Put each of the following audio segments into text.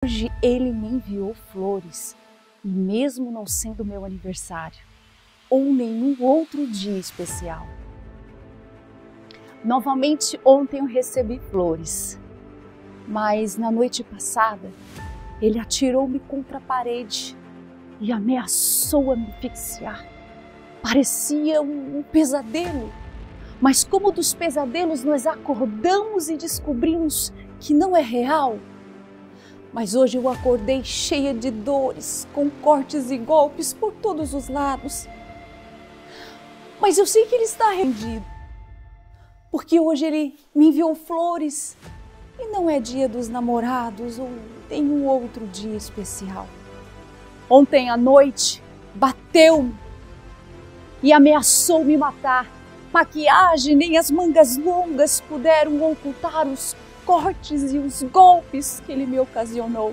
Hoje ele me enviou flores, e mesmo não sendo meu aniversário, ou nenhum outro dia especial. Novamente ontem eu recebi flores, mas na noite passada ele atirou-me contra a parede e ameaçou a me asfixiar. Parecia um pesadelo, mas como dos pesadelos nós acordamos e descobrimos que não é real. Mas hoje eu acordei cheia de dores, com cortes e golpes por todos os lados. Mas eu sei que ele está arrependido, porque hoje ele me enviou flores e não é dia dos namorados ou nenhum outro dia especial. Ontem à noite bateu-me e ameaçou me matar. Maquiagem nem as mangas longas puderam ocultar os cortes e os golpes que ele me ocasionou.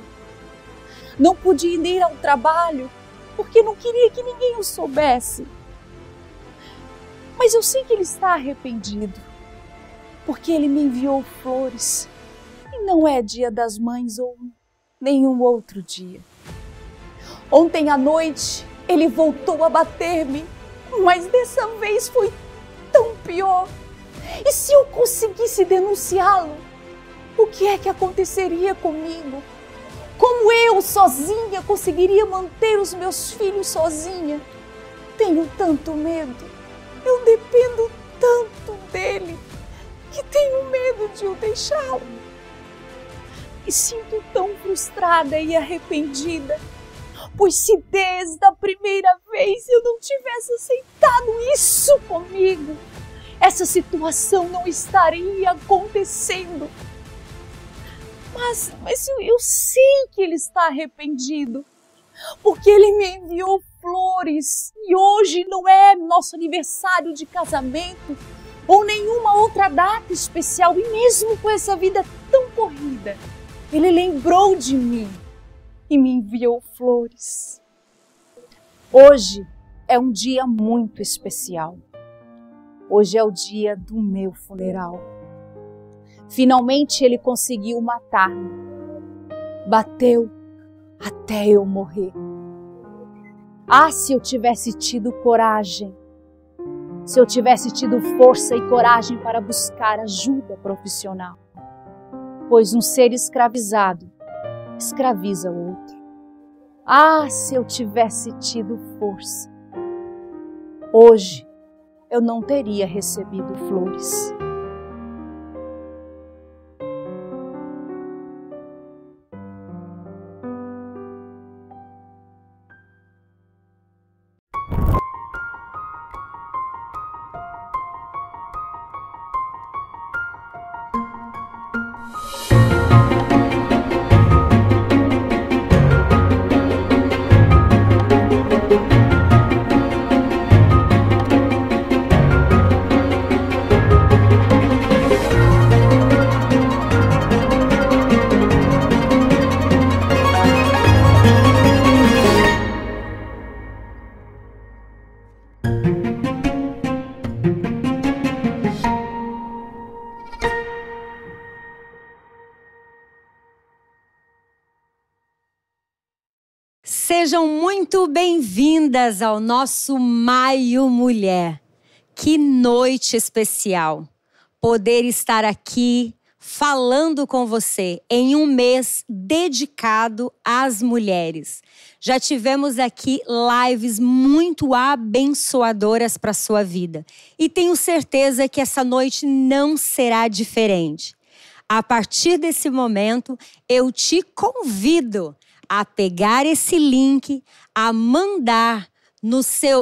Não pude ir ao trabalho porque não queria que ninguém o soubesse. Mas eu sei que ele está arrependido, porque ele me enviou flores e não é dia das mães ou nenhum outro dia. Ontem à noite ele voltou a bater-me, mas dessa vez foi tão pior. E se eu conseguisse denunciá-lo, o que é que aconteceria comigo? Como eu, sozinha, conseguiria manter os meus filhos sozinha? Tenho tanto medo, eu dependo tanto dele, que tenho medo de o deixá-lo. Me sinto tão frustrada e arrependida, pois se desde a primeira vez eu não tivesse aceitado isso comigo, essa situação não estaria acontecendo. Mas eu sei que ele está arrependido, porque ele me enviou flores e hoje não é nosso aniversário de casamento ou nenhuma outra data especial, e mesmo com essa vida tão corrida, ele lembrou de mim e me enviou flores. Hoje é um dia muito especial. Hoje é o dia do meu funeral. Finalmente ele conseguiu matar-me. Bateu até eu morrer. Ah, se eu tivesse tido coragem, se eu tivesse tido força e coragem para buscar ajuda profissional, pois um ser escravizado escraviza o outro. Ah, se eu tivesse tido força, hoje eu não teria recebido flores. Sejam muito bem-vindas ao nosso Maio Mulher. Que noite especial poder estar aqui falando com você em um mês dedicado às mulheres. Já tivemos aqui lives muito abençoadoras para a sua vida e tenho certeza que essa noite não será diferente. A partir desse momento, eu te convido a pegar esse link, a mandar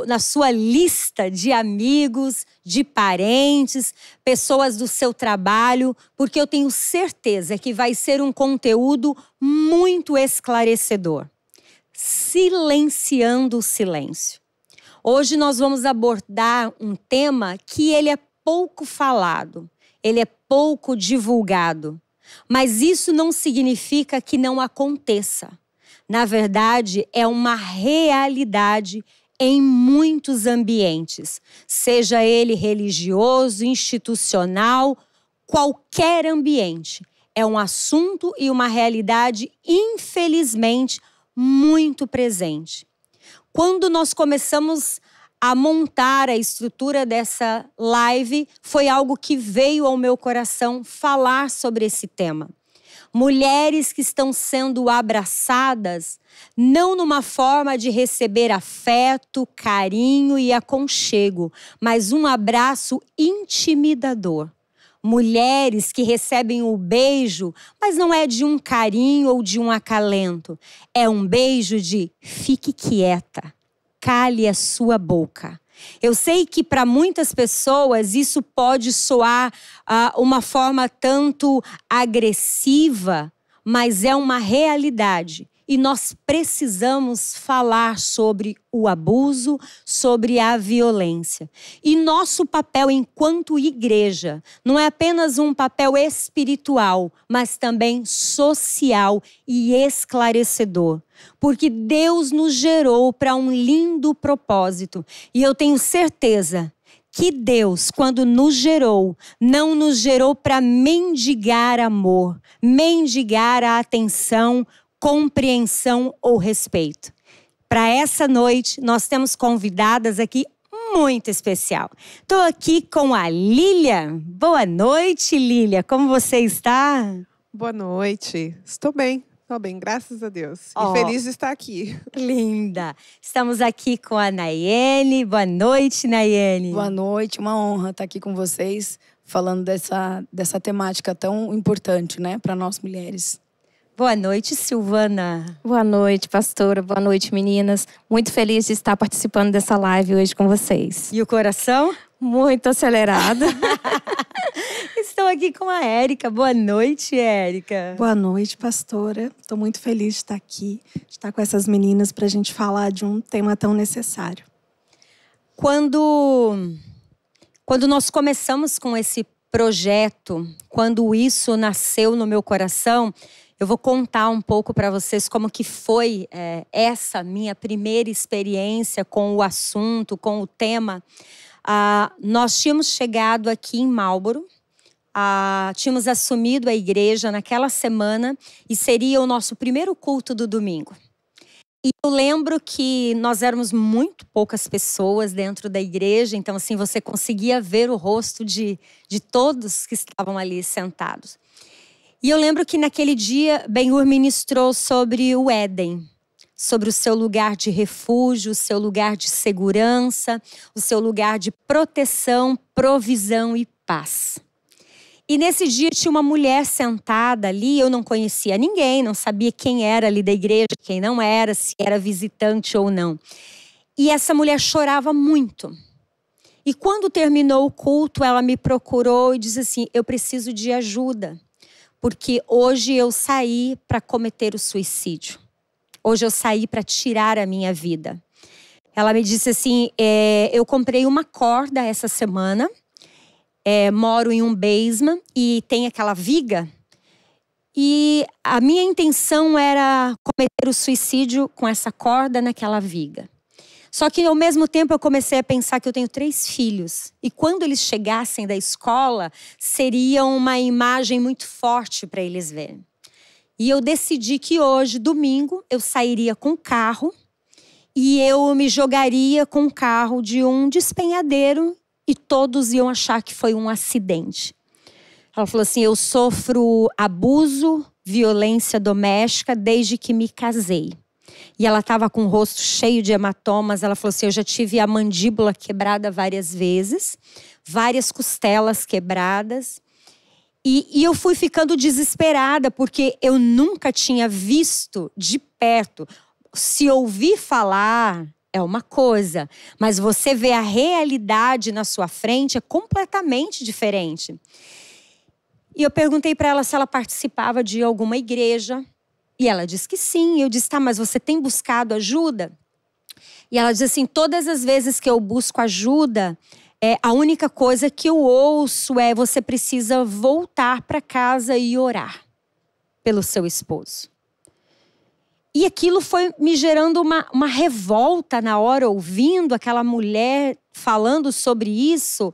na sua lista de amigos, de parentes, pessoas do seu trabalho, porque eu tenho certeza que vai ser um conteúdo muito esclarecedor. Silenciando o silêncio. Hoje nós vamos abordar um tema que ele é pouco falado, ele é pouco divulgado, mas isso não significa que não aconteça. Na verdade, é uma realidade em muitos ambientes, seja ele religioso, institucional, qualquer ambiente. é um assunto e uma realidade, infelizmente, muito presente. Quando nós começamos a montar a estrutura dessa live, foi algo que veio ao meu coração falar sobre esse tema. Mulheres que estão sendo abraçadas, não numa forma de receber afeto, carinho e aconchego, mas um abraço intimidador. Mulheres que recebem o beijo, mas não é de um carinho ou de um acalento. É um beijo de fique quieta, cale a sua boca. Eu sei que para muitas pessoas isso pode soar uma forma tanto agressiva, mas é uma realidade. E nós precisamos falar sobre o abuso, sobre a violência. E nosso papel enquanto igreja não é apenas um papel espiritual, mas também social e esclarecedor. Porque Deus nos gerou para um lindo propósito. E eu tenho certeza que Deus, quando nos gerou, não nos gerou para mendigar amor, mendigar a atenção, compreensão ou respeito. Para essa noite, nós temos convidadas aqui muito especial. Estou aqui com a Lília. Boa noite, Lília. Como você está? Boa noite. Estou bem, graças a Deus. E feliz de estar aqui. Linda. Estamos aqui com a Nayene. Boa noite, Nayene. Boa noite, uma honra estar aqui com vocês, falando dessa temática tão importante, né, para nós mulheres. Boa noite, Silvana. Boa noite, pastora. Boa noite, meninas. Muito feliz de estar participando dessa live hoje com vocês. E o coração? Muito acelerado. Estou aqui com a Érica. Boa noite, Érica. Boa noite, pastora. Estou muito feliz de estar aqui, de estar com essas meninas para a gente falar de um tema tão necessário. Quando nós começamos com esse projeto, quando isso nasceu no meu coração, eu vou contar um pouco para vocês como que foi essa minha primeira experiência com o assunto, com o tema. Nós tínhamos chegado aqui em Marlborough, tínhamos assumido a igreja naquela semana e seria o nosso primeiro culto do domingo. E eu lembro que nós éramos muito poucas pessoas dentro da igreja, então assim, você conseguia ver o rosto de todos que estavam ali sentados. E eu lembro que naquele dia, Ben-Hur ministrou sobre o Éden, sobre o seu lugar de refúgio, o seu lugar de segurança, o seu lugar de proteção, provisão e paz. E nesse dia tinha uma mulher sentada ali, eu não conhecia ninguém, não sabia quem era ali da igreja, quem não era, se era visitante ou não. E essa mulher chorava muito. E quando terminou o culto, ela me procurou e disse assim, eu preciso de ajuda. Porque hoje eu saí para cometer o suicídio. Hoje eu saí para tirar a minha vida. Ela me disse assim, eu comprei uma corda essa semana, moro em um basement e tem aquela viga. E a minha intenção era cometer o suicídio com essa corda naquela viga. Só que ao mesmo tempo eu comecei a pensar que eu tenho 3 filhos. E quando eles chegassem da escola, seria uma imagem muito forte para eles verem. E eu decidi que hoje, domingo, eu sairia com o carro e eu me jogaria com o carro de um despenhadeiro e todos iam achar que foi um acidente. Ela falou assim, eu sofro abuso, violência doméstica desde que me casei. E ela estava com o rosto cheio de hematomas. Ela falou assim, eu já tive a mandíbula quebrada várias vezes, várias costelas quebradas. E eu fui ficando desesperada, porque eu nunca tinha visto de perto. Se ouvir falar é uma coisa, mas você vê a realidade na sua frente é completamente diferente. E eu perguntei para ela se ela participava de alguma igreja. E ela disse que sim. Eu disse, tá, mas você tem buscado ajuda? E ela disse assim, todas as vezes que eu busco ajuda, a única coisa que eu ouço é você precisa voltar para casa e orar pelo seu esposo. E aquilo foi me gerando uma revolta na hora, ouvindo aquela mulher falando sobre isso.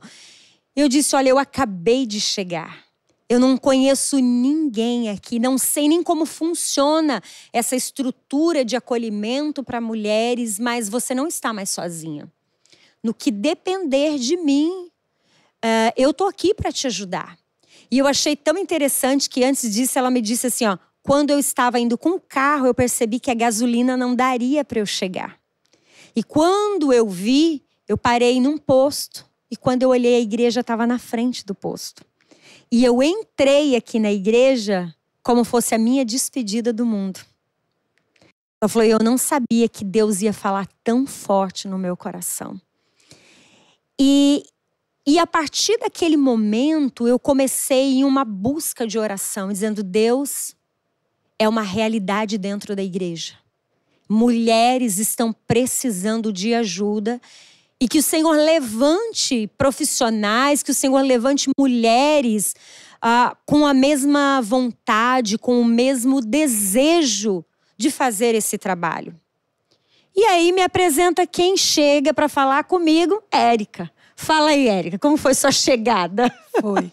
Eu disse, olha, eu acabei de chegar. Eu não conheço ninguém aqui, não sei nem como funciona essa estrutura de acolhimento para mulheres, mas você não está mais sozinha. No que depender de mim, eu tô aqui para te ajudar. E eu achei tão interessante que antes disso ela me disse assim, ó, quando eu estava indo com o carro, eu percebi que a gasolina não daria para eu chegar. E quando eu vi, eu parei num posto. E quando eu olhei, a igreja estava na frente do posto. E eu entrei aqui na igreja como fosse a minha despedida do mundo. Ela falou, eu não sabia que Deus ia falar tão forte no meu coração. E a partir daquele momento, eu comecei em uma busca de oração, dizendo, Deus, é uma realidade dentro da igreja. Mulheres estão precisando de ajuda e que o Senhor levante profissionais, que o Senhor levante mulheres com a mesma vontade, com o mesmo desejo de fazer esse trabalho. E aí me apresenta quem chega para falar comigo, Érica. Fala aí, Érica, como foi sua chegada? Foi.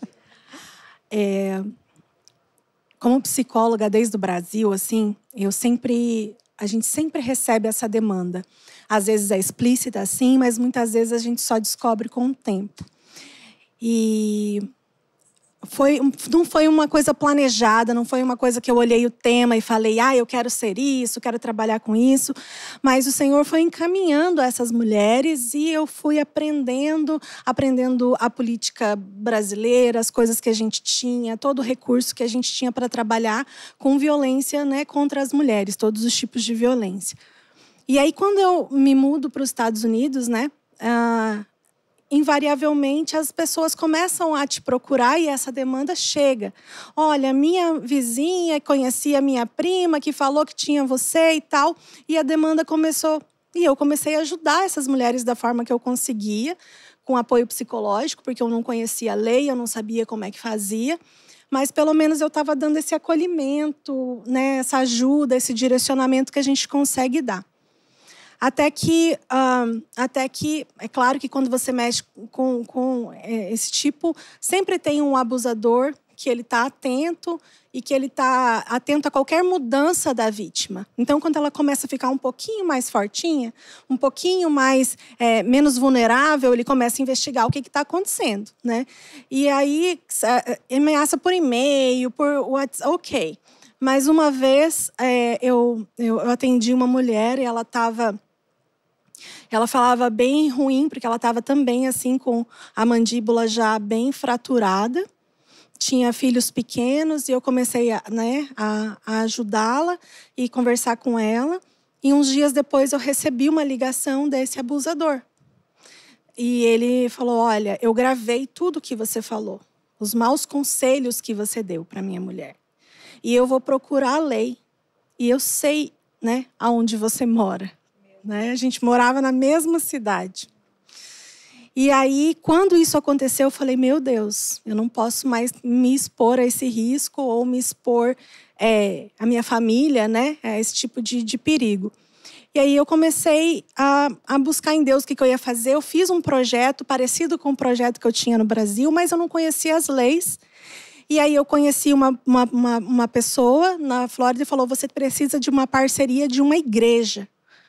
Como psicóloga desde o Brasil, assim, a gente sempre recebe essa demanda. Às vezes é explícita, assim, mas muitas vezes a gente só descobre com o tempo. E não foi uma coisa planejada, não foi uma coisa que eu olhei o tema e falei, eu quero ser isso, quero trabalhar com isso. Mas o Senhor foi encaminhando essas mulheres e eu fui aprendendo a política brasileira, as coisas que a gente tinha, todo o recurso que a gente tinha para trabalhar com violência, né, contra as mulheres, todos os tipos de violência. E aí, quando eu me mudo para os Estados Unidos, né, invariavelmente as pessoas começam a te procurar e essa demanda chega. Olha, minha vizinha conhecia minha prima que falou que tinha você e tal. E a demanda começou. E eu comecei a ajudar essas mulheres da forma que eu conseguia, com apoio psicológico, porque eu não conhecia a lei, eu não sabia como é que fazia. Mas pelo menos eu estava dando esse acolhimento, né, essa ajuda, esse direcionamento que a gente consegue dar. Até que, é claro que quando você mexe com esse tipo, sempre tem um abusador que ele está atento e que ele está atento a qualquer mudança da vítima. Então, quando ela começa a ficar um pouquinho mais fortinha, um pouquinho mais menos vulnerável, ele começa a investigar o que está acontecendo, né? E aí, ameaça por e-mail, por WhatsApp, ok. Mas uma vez, eu atendi uma mulher e ela falava bem ruim, porque ela estava também assim com a mandíbula já bem fraturada. Tinha filhos pequenos e eu comecei a ajudá-la e conversar com ela. E uns dias depois eu recebi uma ligação desse abusador. E ele falou, olha, eu gravei tudo o que você falou. Os maus conselhos que você deu para minha mulher. E eu vou procurar a lei. E eu sei, né, aonde você mora. Né? A gente morava na mesma cidade. E aí, quando isso aconteceu, eu falei, meu Deus, eu não posso mais me expor a esse risco ou me expor a minha família, né, a esse tipo de perigo. E aí eu comecei a buscar em Deus o que eu ia fazer. Eu fiz um projeto parecido com o projeto que eu tinha no Brasil, mas eu não conhecia as leis. E aí eu conheci uma pessoa na Flórida e falou, você precisa de uma parceria de uma igreja.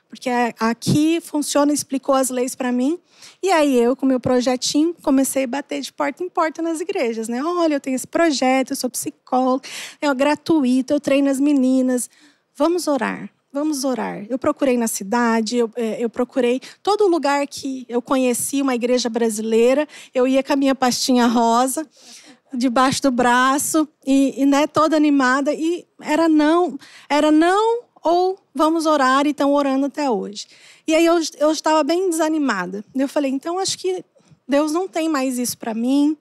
Porque aqui funciona, explicou as leis para mim. E aí eu, com o meu projetinho, comecei a bater de porta em porta nas igrejas, né? Olha, eu tenho esse projeto, eu sou psicóloga, é gratuito, eu treino as meninas. Vamos orar, vamos orar. Eu procurei na cidade, eu procurei todo lugar que eu conheci, uma igreja brasileira. Eu ia com a minha pastinha rosa, debaixo do braço, e né, toda animada. E era não ou vamos orar, e estão orando até hoje. E aí eu estava bem desanimada. Eu falei, então acho que Deus não tem mais isso para mim.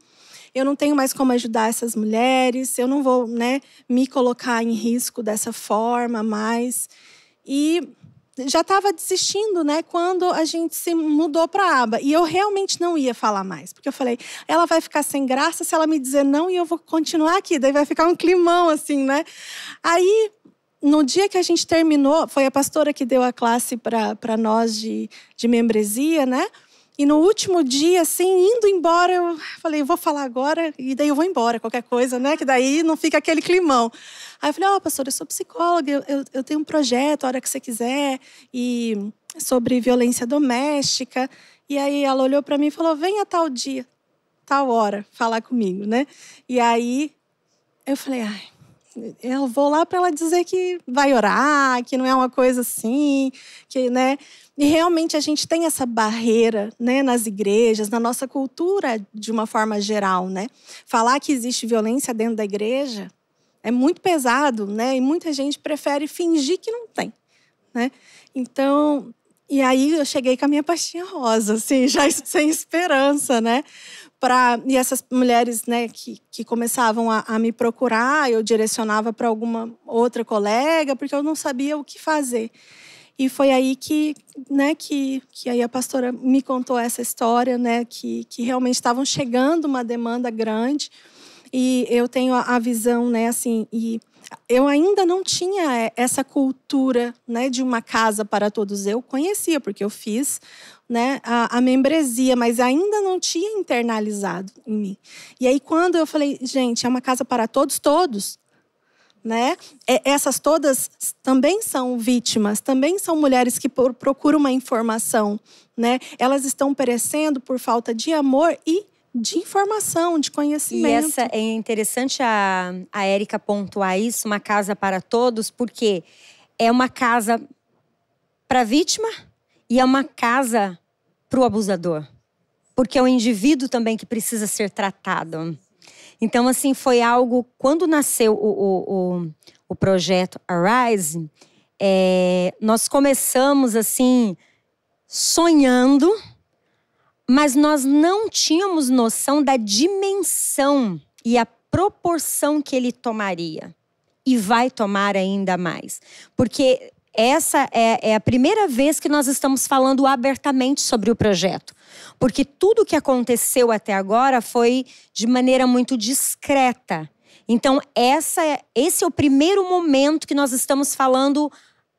Eu não tenho mais como ajudar essas mulheres. Eu não vou, né, me colocar em risco dessa forma mais. E já estava desistindo, né, quando a gente se mudou para a aba. E eu realmente não ia falar mais. Porque eu falei, ela vai ficar sem graça se ela me dizer não e eu vou continuar aqui. Daí vai ficar um climão assim, né? Aí, no dia que a gente terminou, foi a pastora que deu a classe para nós de membresia, né? E no último dia, assim, indo embora, eu falei, eu vou falar agora e daí eu vou embora, qualquer coisa, né? Que daí não fica aquele climão. Aí eu falei, pastora, eu sou psicóloga, eu tenho um projeto, a hora que você quiser, e sobre violência doméstica. E aí ela olhou para mim e falou, venha tal dia, tal hora, falar comigo, né? E aí eu falei, eu vou lá para ela dizer que vai orar, que não é uma coisa assim, que, né? E realmente a gente tem essa barreira, né, nas igrejas, na nossa cultura de uma forma geral, né? Falar que existe violência dentro da igreja é muito pesado, né? E muita gente prefere fingir que não tem, né? Então, e aí eu cheguei com a minha pastinha rosa, assim, já sem esperança, né? E essas mulheres, né, que começavam a me procurar, eu direcionava para alguma outra colega, porque eu não sabia o que fazer. E foi aí que aí a pastora me contou essa história, né, que realmente estavam chegando uma demanda grande. E eu tenho a visão, né, assim, e eu ainda não tinha essa cultura, né, de uma casa para todos. Eu conhecia, porque eu fiz, né, a membresia, mas ainda não tinha internalizado em mim. E aí, quando eu falei, gente, é uma casa para todos, né? Essas todas também são vítimas, também são mulheres que procuram uma informação, né? Elas estão perecendo por falta de amor e de informação, de conhecimento. E é interessante a Érica pontuar isso, uma casa para todos, porque é uma casa para a vítima e é uma casa para o abusador. Porque é o indivíduo também que precisa ser tratado. Então, assim, foi algo… Quando nasceu o projeto Arise, nós começamos, assim, sonhando… Mas nós não tínhamos noção da dimensão e a proporção que ele tomaria. E vai tomar ainda mais. Porque essa é a primeira vez que nós estamos falando abertamente sobre o projeto. Porque tudo que aconteceu até agora foi de maneira muito discreta. Então, esse é o primeiro momento que nós estamos falando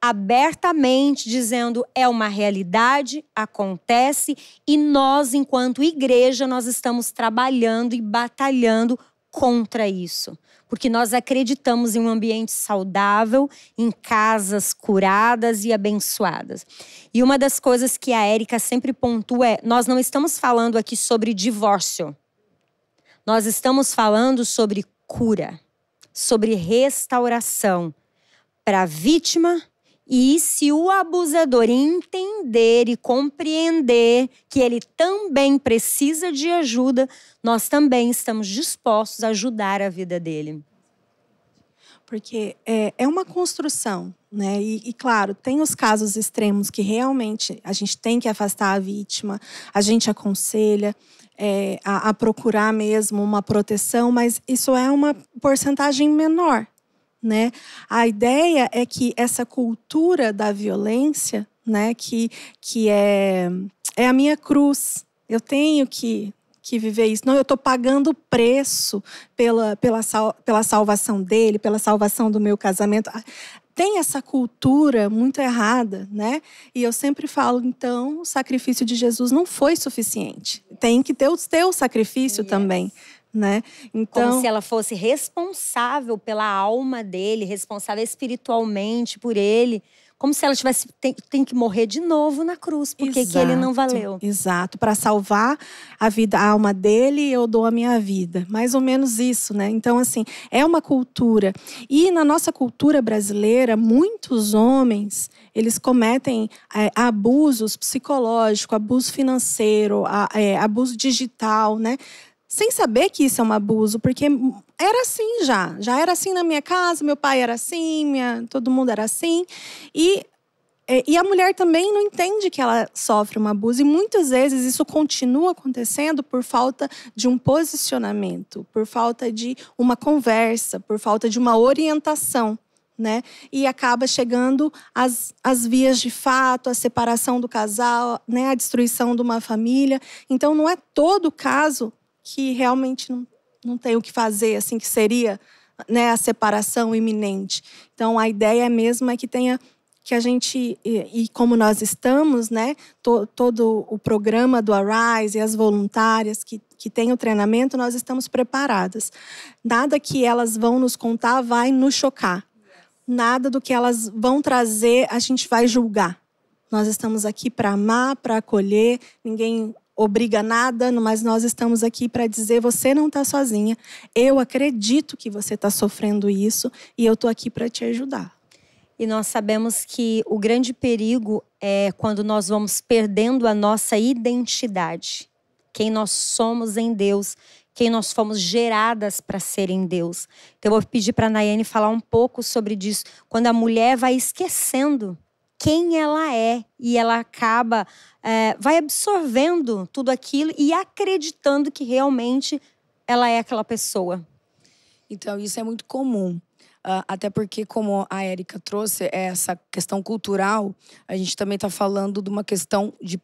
abertamente, dizendo é uma realidade, acontece, e nós, enquanto igreja, nós estamos trabalhando e batalhando contra isso. Porque nós acreditamos em um ambiente saudável, em casas curadas e abençoadas. E uma das coisas que a Érica sempre pontua é, nós não estamos falando aqui sobre divórcio. Nós estamos falando sobre cura, sobre restauração para a vítima. E se o abusador entender e compreender que ele também precisa de ajuda, nós também estamos dispostos a ajudar a vida dele. Porque é uma construção, né? E claro, tem os casos extremos que realmente a gente tem que afastar a vítima, a gente aconselha a procurar mesmo uma proteção, mas isso é uma porcentagem menor. Né? A ideia é que essa cultura da violência, né, que é a minha cruz, eu tenho que viver isso. Não, eu estou pagando o preço pela salvação dele, pela salvação do meu casamento. Tem essa cultura muito errada, né? E eu sempre falo, então, o sacrifício de Jesus não foi suficiente. Tem que ter o teu sacrifício também. Né? Então, como se ela fosse responsável pela alma dele, responsável espiritualmente por ele, como se ela tem que morrer de novo na cruz, porque que ele não valeu. Exato, para salvar a alma dele, eu dou a minha vida, mais ou menos isso, né? Então, assim, é uma cultura, e na nossa cultura brasileira, muitos homens, eles cometem abusos psicológicos, abuso financeiro, abuso digital, né? Sem saber que isso é um abuso, porque era assim já era assim na minha casa, meu pai era assim, todo mundo era assim. E a mulher também não entende que ela sofre um abuso. E muitas vezes isso continua acontecendo por falta de um posicionamento, por falta de uma conversa, por falta de uma orientação. Né? E acaba chegando às vias de fato, a separação do casal, né? A destruição de uma família. Então não é todo caso que realmente não tem o que fazer, assim, que seria, né, a separação iminente. Então, a ideia mesmo é que tenha que a gente, e como nós estamos, né, todo o programa do Arise e as voluntárias que tem o treinamento, nós estamos preparadas. Nada que elas vão nos contar vai nos chocar. Nada do que elas vão trazer a gente vai julgar. Nós estamos aqui para amar, para acolher, ninguém obriga nada, mas nós estamos aqui para dizer, você não está sozinha, eu acredito que você está sofrendo isso e eu estou aqui para te ajudar. E nós sabemos que o grande perigo é quando nós vamos perdendo a nossa identidade. Quem nós somos em Deus, quem nós fomos geradas para ser em Deus. Então eu vou pedir para a Nayane falar um pouco sobre disso. Quando a mulher vai esquecendo quem ela é e ela acaba, vai absorvendo tudo aquilo e acreditando que realmente ela é aquela pessoa. Então, isso é muito comum. Até porque, como a Érica trouxe, essa questão cultural, a gente também está falando de uma questão de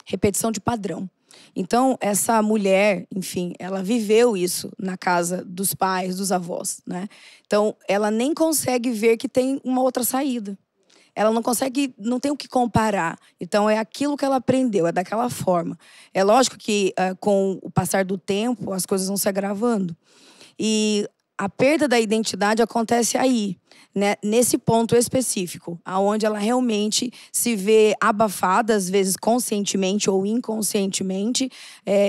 repetição de padrão. Então, essa mulher, enfim, ela viveu isso na casa dos pais, dos avós, né? Então, ela nem consegue ver que tem uma outra saída. Ela não consegue, não tem o que comparar. Então, é aquilo que ela aprendeu, é daquela forma. É lógico que, com o passar do tempo, as coisas vão se agravando. E a perda da identidade acontece aí, né? Nesse ponto específico, onde ela realmente se vê abafada, às vezes conscientemente ou inconscientemente,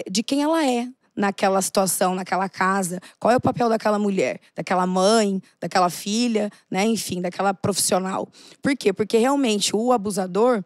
de quem ela é naquela situação, naquela casa. Qual é o papel daquela mulher, daquela mãe, daquela filha, né? Enfim, daquela profissional. Por quê? Porque realmente o abusador,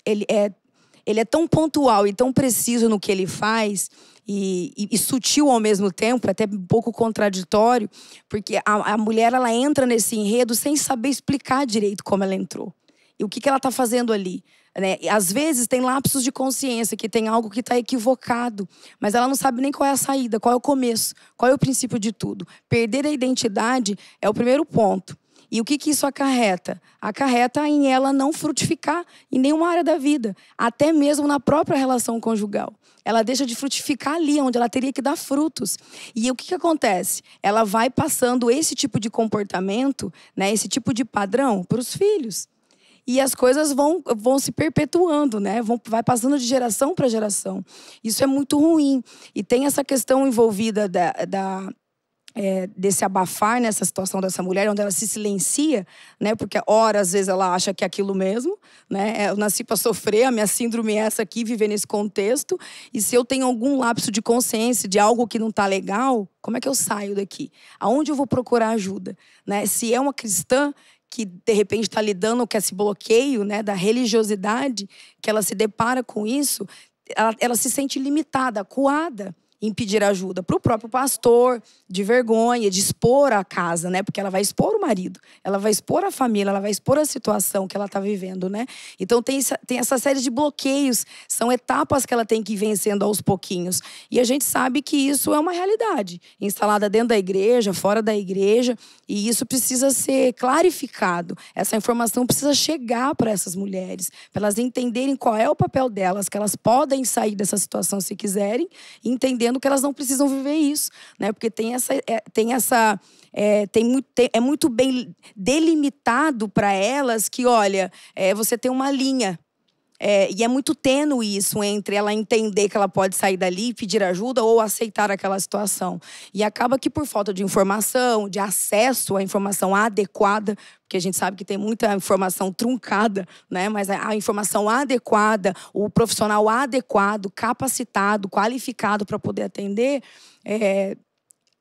ele é tão pontual e tão preciso no que ele faz e sutil ao mesmo tempo, até um pouco contraditório, porque a mulher ela entra nesse enredo sem saber explicar direito como ela entrou. E o que ela está fazendo ali. Né? Às vezes tem lapsos de consciência, que tem algo que está equivocado, mas ela não sabe nem qual é a saída, qual é o começo, qual é o princípio de tudo. Perder a identidade é o primeiro ponto. E o que isso acarreta? Acarreta em ela não frutificar em nenhuma área da vida, até mesmo na própria relação conjugal. Ela deixa de frutificar ali, onde ela teria que dar frutos. E o que acontece? Ela vai passando esse tipo de comportamento, né, esse tipo de padrão para os filhos. E as coisas vão se perpetuando, né? Vai passando de geração para geração. Isso é muito ruim. E tem essa questão envolvida desse abafar nessa situação dessa mulher, onde ela se silencia, né? Porque ora, às vezes, ela acha que é aquilo mesmo, né? Eu nasci para sofrer, a minha síndrome é essa aqui, viver nesse contexto. E se eu tenho algum lapso de consciência de algo que não está legal, como é que eu saio daqui? Aonde eu vou procurar ajuda? Né? Se é uma cristã que, de repente, está lidando com esse bloqueio, né, da religiosidade, que ela se depara com isso, ela se sente limitada, acuada em pedir ajuda para o próprio pastor, de vergonha, de expor a casa, né? Porque ela vai expor o marido, ela vai expor a família, ela vai expor a situação que ela está vivendo, né? Então tem essa série de bloqueios, são etapas que ela tem que ir vencendo aos pouquinhos. E a gente sabe que isso é uma realidade, instalada dentro da igreja, fora da igreja, e isso precisa ser clarificado. Essa informação precisa chegar para essas mulheres, para elas entenderem qual é o papel delas, que elas podem sair dessa situação se quiserem, entendendo que elas não precisam viver isso, né? Porque é muito bem delimitado para elas que, olha, você tem uma linha. E é muito tênue isso entre ela entender que ela pode sair dali e pedir ajuda ou aceitar aquela situação. E acaba que por falta de informação, de acesso à informação adequada, porque a gente sabe que tem muita informação truncada, né? Mas a informação adequada, o profissional adequado, capacitado, qualificado para poder atender,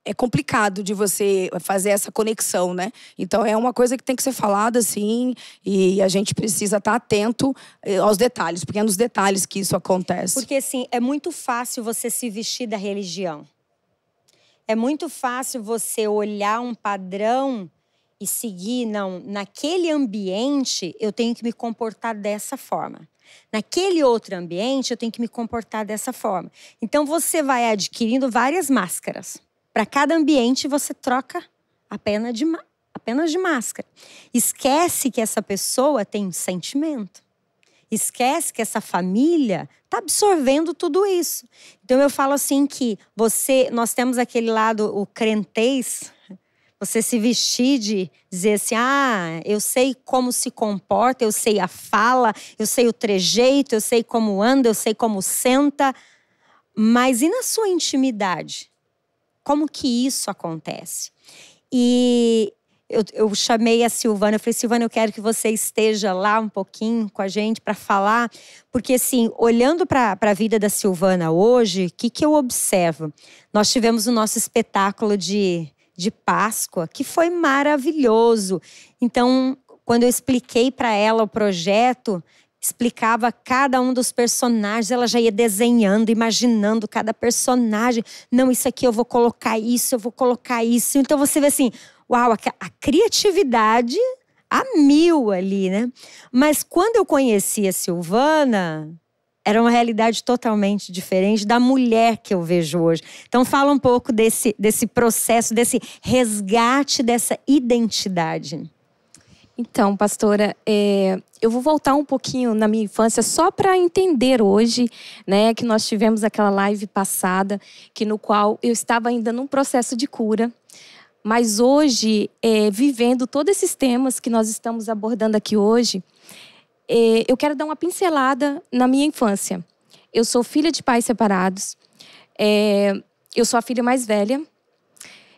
é complicado de você fazer essa conexão, né? Então, é uma coisa que tem que ser falada, sim, e a gente precisa estar atento aos detalhes, porque é nos detalhes que isso acontece. Porque, assim, é muito fácil você se vestir da religião. É muito fácil você olhar um padrão e seguir, não, naquele ambiente eu tenho que me comportar dessa forma. Naquele outro ambiente eu tenho que me comportar dessa forma. Então, você vai adquirindo várias máscaras. Para cada ambiente, você troca apenas de máscara. Esquece que essa pessoa tem um sentimento. Esquece que essa família está absorvendo tudo isso. Então, eu falo assim que nós temos aquele lado, o crentez. Você se vestir de dizer assim, eu sei como se comporta, eu sei a fala, eu sei o trejeito, eu sei como anda, eu sei como senta. Mas e na sua intimidade? Como que isso acontece? E eu chamei a Silvana, eu falei, Silvana, eu quero que você esteja lá um pouquinho com a gente para falar. Porque assim, olhando para a vida da Silvana hoje, o que eu observo? Nós tivemos o nosso espetáculo de Páscoa, que foi maravilhoso. Então, quando eu expliquei para ela o projeto, explicava cada um dos personagens, ela já ia desenhando, imaginando cada personagem. Não, isso aqui eu vou colocar isso, eu vou colocar isso. Então você vê assim, uau, a criatividade a 1000 ali, né? Mas quando eu conheci a Silvana, era uma realidade totalmente diferente da mulher que eu vejo hoje. Então fala um pouco desse processo, desse resgate dessa identidade. Então, pastora, eu vou voltar um pouquinho na minha infância só para entender hoje, né, que nós tivemos aquela live passada, no qual eu estava ainda num processo de cura. Mas hoje, vivendo todos esses temas que nós estamos abordando aqui hoje, eu quero dar uma pincelada na minha infância. Eu sou filha de pais separados, eu sou a filha mais velha.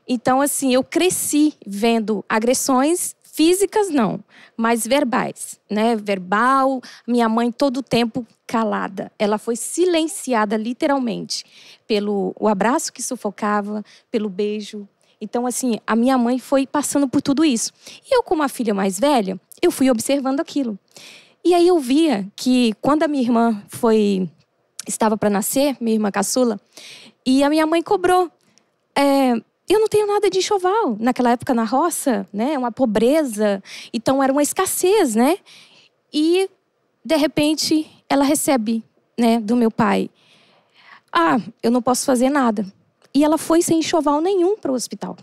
Então, assim, eu cresci vendo agressões físicas, não, mas verbais, né? Verbal, minha mãe todo o tempo calada. Ela foi silenciada, literalmente, pelo o abraço que sufocava, pelo beijo. Então, assim, a minha mãe foi passando por tudo isso. E eu, como a filha mais velha, eu fui observando aquilo. E aí eu via que quando a minha irmã estava para nascer, minha irmã caçula, e a minha mãe cobrou. Eu não tenho nada de enxoval. Naquela época, na roça, né? Uma pobreza. Então, era uma escassez, né? E, de repente, ela recebe, né, do meu pai. Eu não posso fazer nada. E ela foi sem enxoval nenhum para o hospital.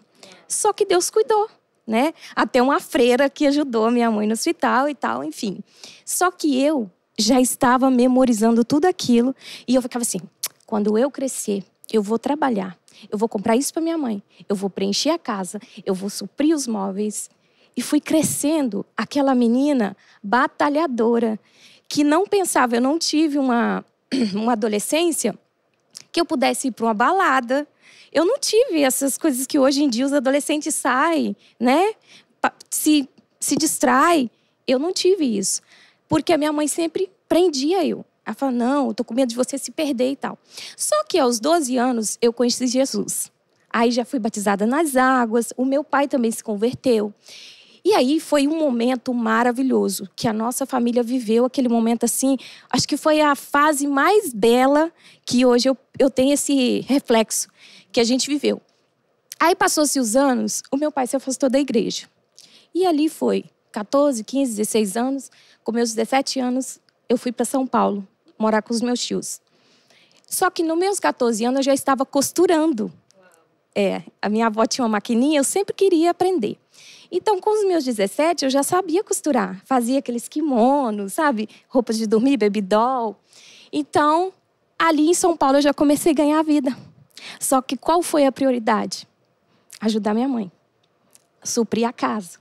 Só que Deus cuidou, né? Até uma freira que ajudou a minha mãe no hospital e tal, enfim. Só que eu já estava memorizando tudo aquilo. E eu ficava assim, quando eu crescer, eu vou trabalhar. Eu vou comprar isso para minha mãe. Eu vou preencher a casa. Eu vou suprir os móveis. E fui crescendo aquela menina batalhadora que não pensava. Eu não tive uma adolescência que eu pudesse ir para uma balada. Eu não tive essas coisas que hoje em dia os adolescentes saem, né? Se distrai. Eu não tive isso. Porque a minha mãe sempre prendia eu. Ela fala, não, eu tô com medo de você se perder e tal. Só que aos 12 anos eu conheci Jesus. Aí já fui batizada nas águas, o meu pai também se converteu. E aí foi um momento maravilhoso que a nossa família viveu, aquele momento assim, acho que foi a fase mais bela que hoje eu tenho esse reflexo que a gente viveu. Aí passou-se os anos, o meu pai se afastou da igreja. E ali foi 14, 15, 16 anos, com meus 17 anos, eu fui para São Paulo, morar com os meus tios. Só que nos meus 14 anos eu já estava costurando. A minha avó tinha uma maquininha, eu sempre queria aprender. Então, com os meus 17, eu já sabia costurar. Fazia aqueles kimonos, sabe? Roupas de dormir, baby doll. Então, ali em São Paulo eu já comecei a ganhar a vida. Só que qual foi a prioridade? Ajudar minha mãe. Suprir a casa.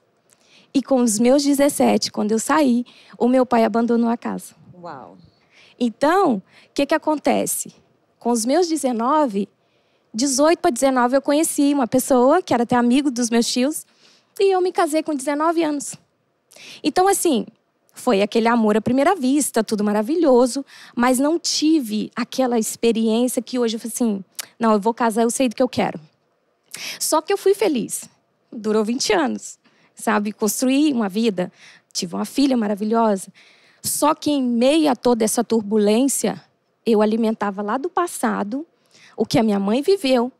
E com os meus 17, quando eu saí, o meu pai abandonou a casa. Uau! Então, o que acontece? Com os meus 18 para 19, eu conheci uma pessoa que era até amigo dos meus tios. E eu me casei com 19 anos. Então, assim, foi aquele amor à primeira vista, tudo maravilhoso. Mas não tive aquela experiência que hoje eu falei assim, não, eu vou casar, eu sei do que eu quero. Só que eu fui feliz. Durou 20 anos, sabe? Construí uma vida, tive uma filha maravilhosa. Só que em meio a toda essa turbulência, eu alimentava lá do passado o que a minha mãe viveu.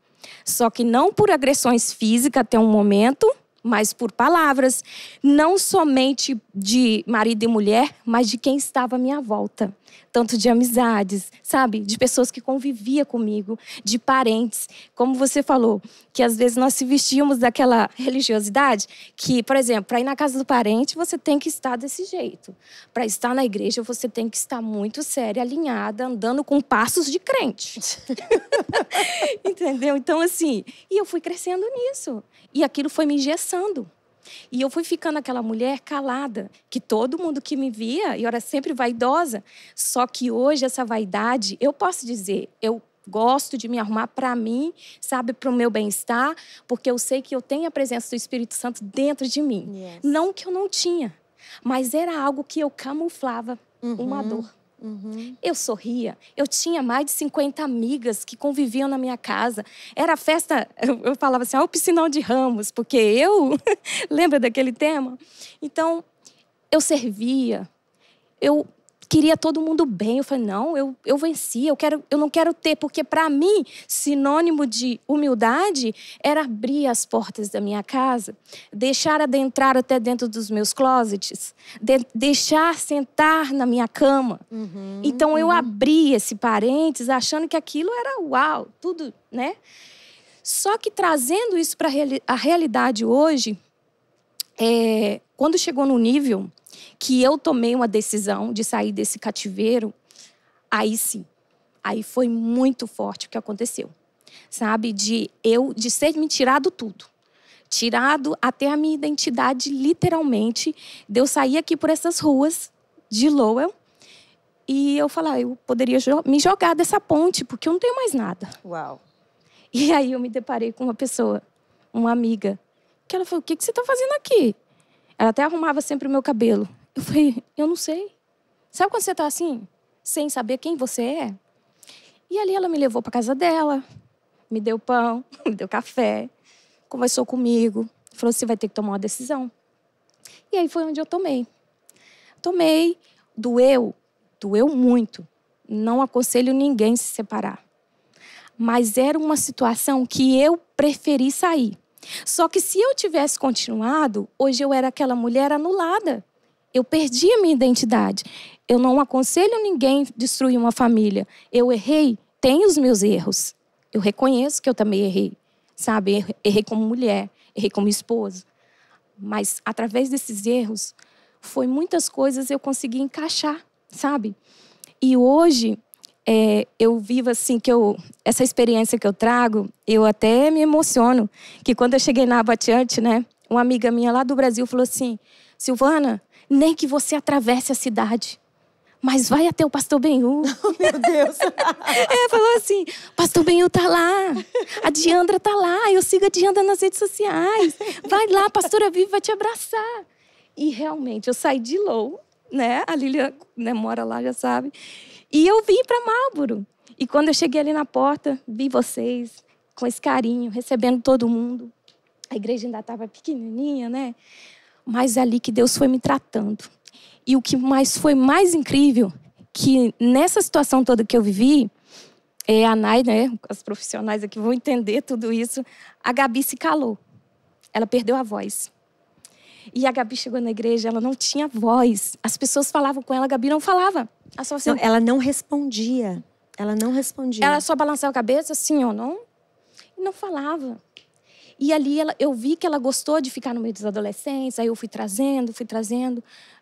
Só que não por agressões físicas até um momento, mas por palavras, não somente de marido e mulher, mas de quem estava à minha volta. Tanto de amizades, sabe? De pessoas que conviviam comigo, de parentes. Como você falou, que às vezes nós se vestíamos daquela religiosidade que, por exemplo, para ir na casa do parente, você tem que estar desse jeito. Para estar na igreja, você tem que estar muito séria, alinhada, andando com passos de crente. Entendeu? Então, assim, e eu fui crescendo nisso. E aquilo foi me engessando. E eu fui ficando aquela mulher calada, que todo mundo que me via, eu era sempre vaidosa. Só que hoje essa vaidade, eu posso dizer, eu gosto de me arrumar para mim, sabe, para o meu bem-estar, porque eu sei que eu tenho a presença do Espírito Santo dentro de mim. Yes. Não que eu não tinha, mas era algo que eu camuflava, uma dor. Eu sorria. Eu tinha mais de 50 amigas que conviviam na minha casa. Era festa, eu falava assim, o piscinão de Ramos, porque eu... Lembra daquele tema? Então, eu servia. Eu queria todo mundo bem. Eu falei, não, eu venci. Eu não quero ter, porque para mim, sinônimo de humildade era abrir as portas da minha casa, deixar adentrar até dentro dos meus closets, deixar sentar na minha cama. Então, eu abri esse parênteses achando que aquilo era uau, tudo, né? Só que trazendo isso para a realidade hoje, quando chegou no nível que eu tomei uma decisão de sair desse cativeiro, aí sim, aí foi muito forte o que aconteceu. Sabe, de ser me tirado tudo. Tirado até a minha identidade, literalmente. De eu sair aqui por essas ruas de Lowell e eu falar, eu poderia me jogar dessa ponte, porque eu não tenho mais nada. Uau. E aí eu me deparei com uma pessoa, uma amiga, que ela falou, o que você está fazendo aqui? Ela até arrumava sempre o meu cabelo. Eu falei, eu não sei. Sabe quando você está assim, sem saber quem você é? E ali ela me levou para casa dela, me deu pão, me deu café, conversou comigo, falou, você vai ter que tomar uma decisão. E aí foi onde eu tomei. Tomei, doeu muito. Não aconselho ninguém se separar. Mas era uma situação que eu preferi sair. Só que se eu tivesse continuado, hoje eu era aquela mulher anulada. Eu perdi a minha identidade. Eu não aconselho ninguém destruir uma família. Eu errei, tenho os meus erros. Eu reconheço que eu também errei. Sabe, errei como mulher, errei como esposa. Mas através desses erros, foi muitas coisas eu consegui encaixar, sabe? E hoje, eu vivo assim, essa experiência que eu trago, eu até me emociono. Que quando eu cheguei na Abatiante, né, uma amiga minha lá do Brasil falou assim, Silvana, nem que você atravesse a cidade, mas vai até o Pastor Benhu. Oh, meu Deus. Falou assim, Pastor Benhu tá lá, a Diandra tá lá, eu sigo a Diandra nas redes sociais. Vai lá, a pastora Vivi vai te abraçar. E realmente, eu saí de Low, né? A Lília, né, mora lá, já sabe. E eu vim para Marlboro. E quando eu cheguei ali na porta, vi vocês com esse carinho, recebendo todo mundo. A igreja ainda estava pequenininha, né? Mas ali que Deus foi me tratando. E o que foi mais incrível, que nessa situação toda que eu vivi, a Nai, né, as profissionais aqui vão entender tudo isso, a Gabi se calou. Ela perdeu a voz. E a Gabi chegou na igreja, ela não tinha voz. As pessoas falavam com ela, a Gabi não falava. Ela não respondia. Ela não respondia. Ela só balançava a cabeça, assim, ou não. E não falava. E ali eu vi que ela gostou de ficar no meio dos adolescentes. Aí eu fui trazendo.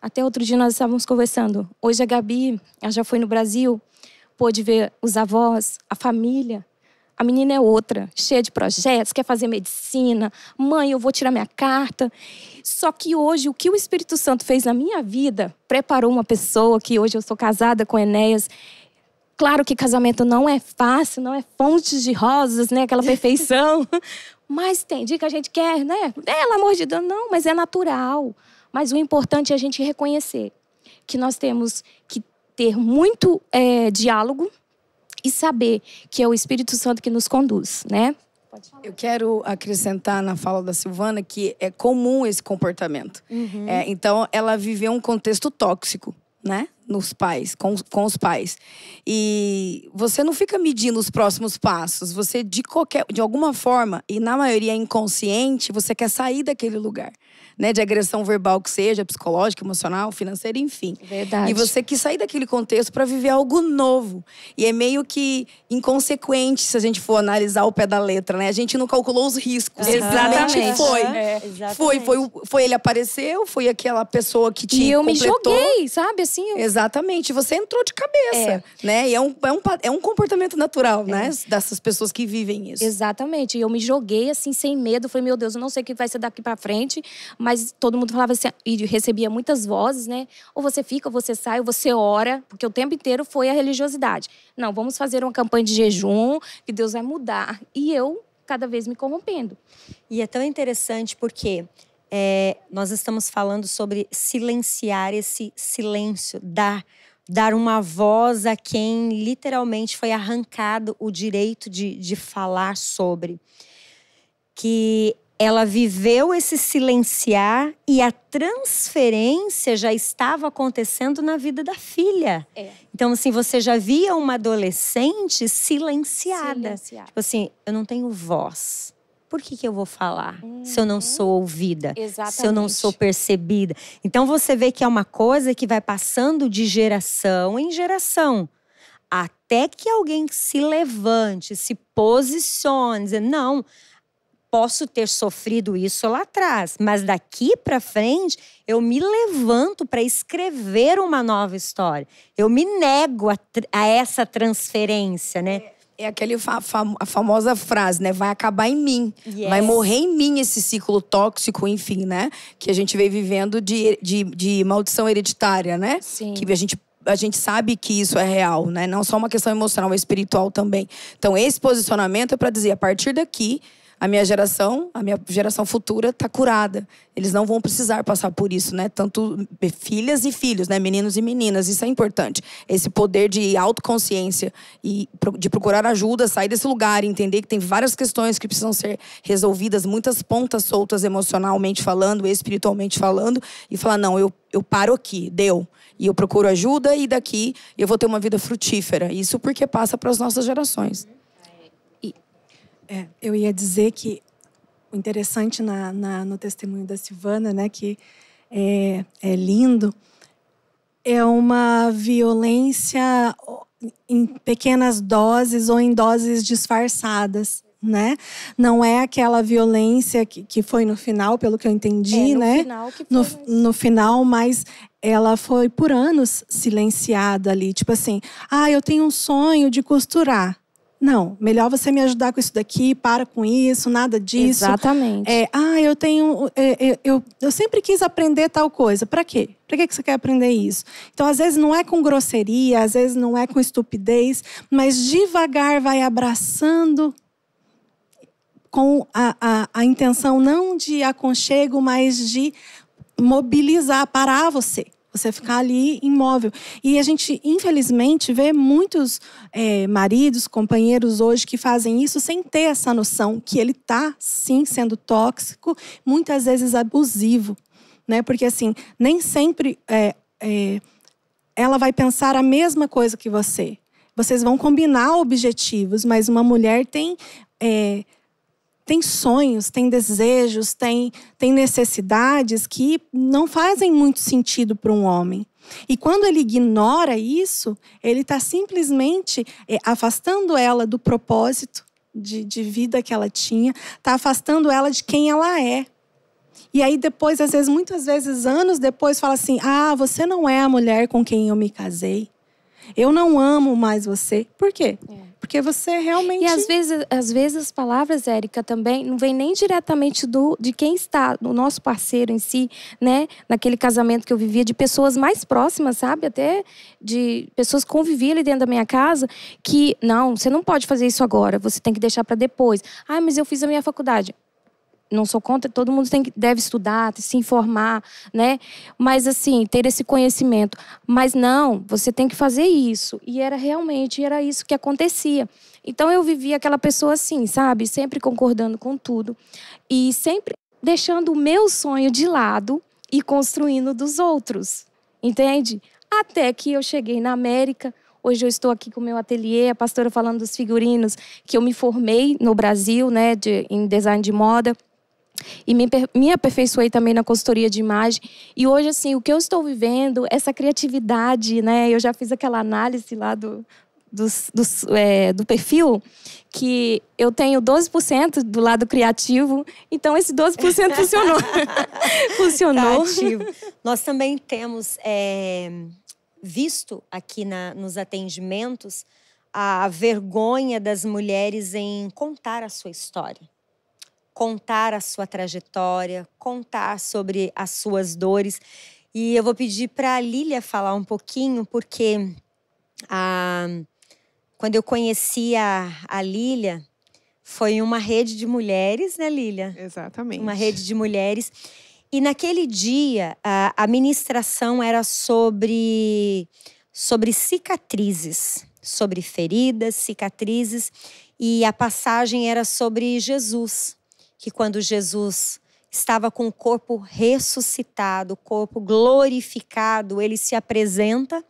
Até outro dia nós estávamos conversando. Hoje a Gabi, ela já foi no Brasil, pôde ver os avós, a família. A menina é outra, cheia de projetos, quer fazer medicina. Mãe, eu vou tirar minha carta. Só que hoje, o que o Espírito Santo fez na minha vida, preparou uma pessoa que hoje eu sou casada com Enéas. Claro que casamento não é fácil, não é fonte de rosas, né? Aquela perfeição. Mas tem dia que a gente quer, né? Pelo amor de Deus, não, mas é natural. Mas o importante é a gente reconhecer que nós temos que ter muito diálogo e saber que é o Espírito Santo que nos conduz, né? Eu quero acrescentar na fala da Silvana que é comum esse comportamento. Então, ela viveu um contexto tóxico, né? nos pais, com os pais. E você não fica medindo os próximos passos. Você, de alguma forma, e na maioria inconsciente, você quer sair daquele lugar. Né, de agressão verbal que seja, psicológica, emocional, financeira, enfim. Verdade. E você quis sair daquele contexto para viver algo novo. E é meio que inconsequente se a gente for analisar o pé da letra, né? A gente não calculou os riscos. Exatamente. Foi. Exatamente. Foi ele apareceu, foi aquela pessoa que te E eu completou. me joguei, sabe? Assim, Exatamente. Você entrou de cabeça, né? E é um comportamento natural, né? Dessas pessoas que vivem isso. Exatamente. E eu me joguei assim, sem medo. Falei, meu Deus, eu não sei o que vai ser daqui pra frente. Mas todo mundo falava assim, e recebia muitas vozes, né? Ou você fica, ou você sai, ou você ora. Porque o tempo inteiro foi a religiosidade. Não, vamos fazer uma campanha de jejum, que Deus vai mudar. E eu, cada vez me corrompendo. E é tão interessante porque nós estamos falando sobre silenciar esse silêncio, dar uma voz a quem literalmente foi arrancado o direito de falar sobre. Que ela viveu esse silenciar e a transferência já estava acontecendo na vida da filha. Então, assim, você já via uma adolescente silenciada. Tipo assim, eu não tenho voz. Por que eu vou falar se eu não sou ouvida? Exatamente. Se eu não sou percebida? Então, você vê que é uma coisa que vai passando de geração em geração. Até que alguém se levante, se posicione, dizer, não, posso ter sofrido isso lá atrás, mas daqui para frente eu me levanto para escrever uma nova história. Eu me nego a essa transferência, né? É a famosa frase, né? Vai acabar em mim. Yes. Vai morrer em mim esse ciclo tóxico, enfim, né? Que a gente vem vivendo de maldição hereditária, né? Sim. Que a gente sabe que isso é real, né? Não só uma questão emocional, é espiritual também. Então, esse posicionamento é para dizer, a partir daqui, a minha geração futura está curada. Eles não vão precisar passar por isso, né? Tanto filhas e filhos, né? Meninos e meninas. Isso é importante. Esse poder de autoconsciência e de procurar ajuda, sair desse lugar, entender que tem várias questões que precisam ser resolvidas, muitas pontas soltas emocionalmente falando, espiritualmente falando, e falar, não, eu paro aqui, deu. E eu procuro ajuda e daqui eu vou ter uma vida frutífera. Isso porque passa para as nossas gerações. Eu ia dizer que o interessante no testemunho da Silvana, né, que é lindo, é uma violência em pequenas doses ou em doses disfarçadas, né? Não é aquela violência que foi no final, pelo que eu entendi, no né? Final que foi no final, mas ela foi por anos silenciada ali. Tipo assim, eu tenho um sonho de costurar. Não, melhor você me ajudar com isso daqui, para com isso, nada disso. Exatamente. Eu sempre quis aprender tal coisa. Para quê? Para que você quer aprender isso? Então, às vezes não é com grosseria, às vezes não é com estupidez, mas devagar vai abraçando com a intenção não de aconchego, mas de mobilizar, parar você. Você ficar ali imóvel. E a gente, infelizmente, vê muitos maridos, companheiros hoje que fazem isso sem ter essa noção que ele está, sim, sendo tóxico, muitas vezes abusivo. Né? Porque, assim, nem sempre ela vai pensar a mesma coisa que você. Vocês vão combinar objetivos, mas uma mulher tem sonhos, tem desejos, tem necessidades que não fazem muito sentido para um homem. E quando ele ignora isso, ele está simplesmente afastando ela do propósito de vida que ela tinha, está afastando ela de quem ela é. E aí depois, às vezes, muitas vezes, anos depois, fala assim, você não é a mulher com quem eu me casei. Eu não amo mais você. Por quê? Porque você realmente... E às vezes as palavras, Érica, também não vem nem diretamente de quem está, do nosso parceiro em si, né? Naquele casamento que eu vivia, de pessoas mais próximas, sabe? Até de pessoas que conviviam ali dentro da minha casa, que, não, você não pode fazer isso agora, você tem que deixar para depois. Mas eu fiz a minha faculdade. Não sou contra, todo mundo deve estudar, se informar, né? Mas assim, ter esse conhecimento. Mas não, você tem que fazer isso. E era isso que acontecia. Então eu vivia aquela pessoa assim, sabe? Sempre concordando com tudo. E sempre deixando o meu sonho de lado e construindo dos outros. Entende? Até que eu cheguei na América. Hoje eu estou aqui com o meu ateliê, a pastora falando dos figurinos, que eu me formei no Brasil, né, em design de moda. E me aperfeiçoei também na consultoria de imagem. E hoje, assim, o que eu estou vivendo, essa criatividade, né? Eu já fiz aquela análise lá do perfil, que eu tenho 12% do lado criativo. Então, esse 12% funcionou. Funcionou. Tá. Nós também temos visto aqui nos atendimentos a vergonha das mulheres em contar a sua história. Contar a sua trajetória, contar sobre as suas dores. E eu vou pedir para a Lília falar um pouquinho, porque quando eu conheci a Lília, foi uma rede de mulheres, né, Lília? Exatamente. Uma rede de mulheres. E naquele dia, a ministração era sobre cicatrizes, sobre feridas, cicatrizes. E a passagem era sobre Jesus. Que quando Jesus estava com o corpo ressuscitado, o corpo glorificado, ele se apresenta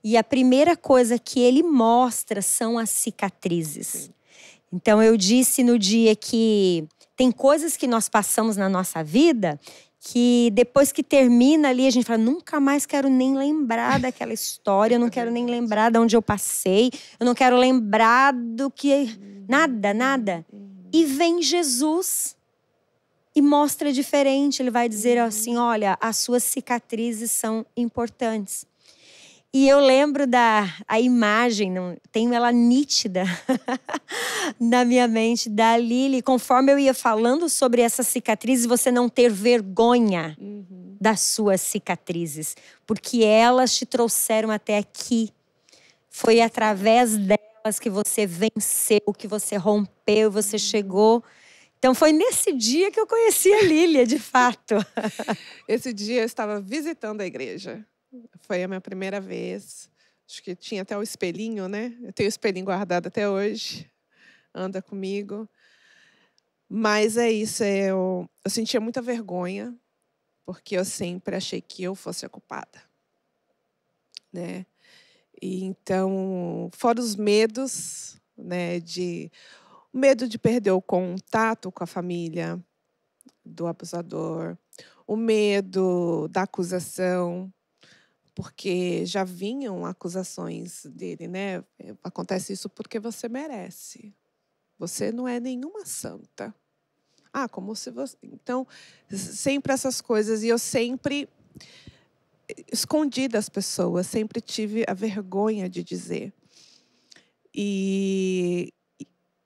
e a primeira coisa que ele mostra são as cicatrizes. Então eu disse no dia que tem coisas que nós passamos na nossa vida que depois que termina ali a gente fala, nunca mais quero nem lembrar daquela história, eu não quero nem lembrar de onde eu passei, eu não quero lembrar do que... Nada. E vem Jesus e mostra diferente. Ele vai dizer assim, olha, as suas cicatrizes são importantes. E eu lembro a imagem, tenho ela nítida na minha mente, da Lili. Conforme eu ia falando sobre essas cicatrizes, você não ter vergonha das suas cicatrizes. Porque elas te trouxeram até aqui. Foi através delas que você venceu, que você rompeu, você chegou. Então, foi nesse dia que eu conheci a Lília, de fato. Esse dia eu estava visitando a igreja. Foi a minha primeira vez. Acho que tinha até o espelhinho, né? Eu tenho o espelhinho guardado até hoje. Anda comigo. Mas é isso. Eu sentia muita vergonha, porque eu sempre achei que eu fosse a culpada, né? E então, fora os medos, né? O medo de perder o contato com a família do abusador, o medo da acusação, porque já vinham acusações dele, né? Acontece isso porque você merece. Você não é nenhuma santa. Como se você... Então, sempre essas coisas. E eu sempre escondi das pessoas, sempre tive a vergonha de dizer. E...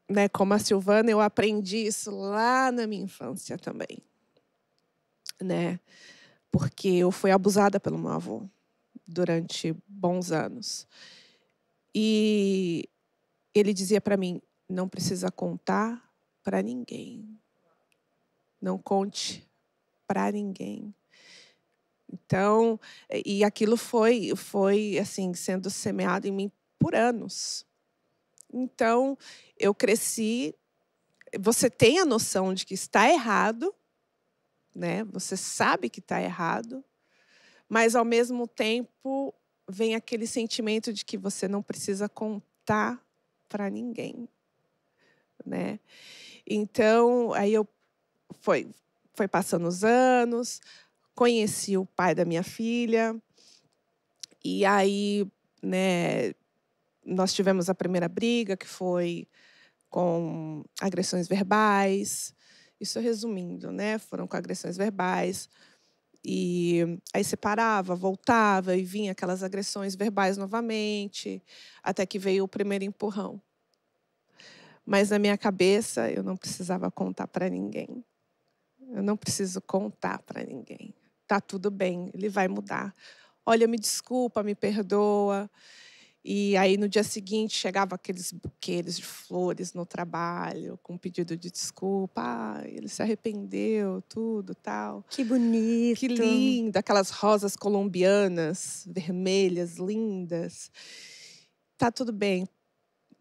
né, como a Silvana, eu aprendi isso lá na minha infância também, né? Porque eu fui abusada pelo meu avô durante bons anos. E ele dizia para mim, não precisa contar para ninguém. Não conte para ninguém. Então, e aquilo foi assim, sendo semeado em mim por anos. Então, eu cresci, você tem a noção de que está errado, né? Você sabe que está errado, mas, ao mesmo tempo, vem aquele sentimento de que você não precisa contar para ninguém, né? Então, aí foi passando os anos, conheci o pai da minha filha, e aí, né, nós tivemos a primeira briga, que foi com agressões verbais. Isso resumindo, né? Foram com agressões verbais. E aí separava, voltava e vinha aquelas agressões verbais novamente, até que veio o primeiro empurrão. Mas na minha cabeça eu não precisava contar para ninguém. Eu não preciso contar para ninguém. Tá tudo bem, ele vai mudar. Olha, me desculpa, me perdoa. E aí, no dia seguinte, chegava aqueles buquês de flores no trabalho, com pedido de desculpa. Ele se arrependeu, tudo, tal. Que bonito. Que lindo. Aquelas rosas colombianas, vermelhas, lindas. Tá tudo bem,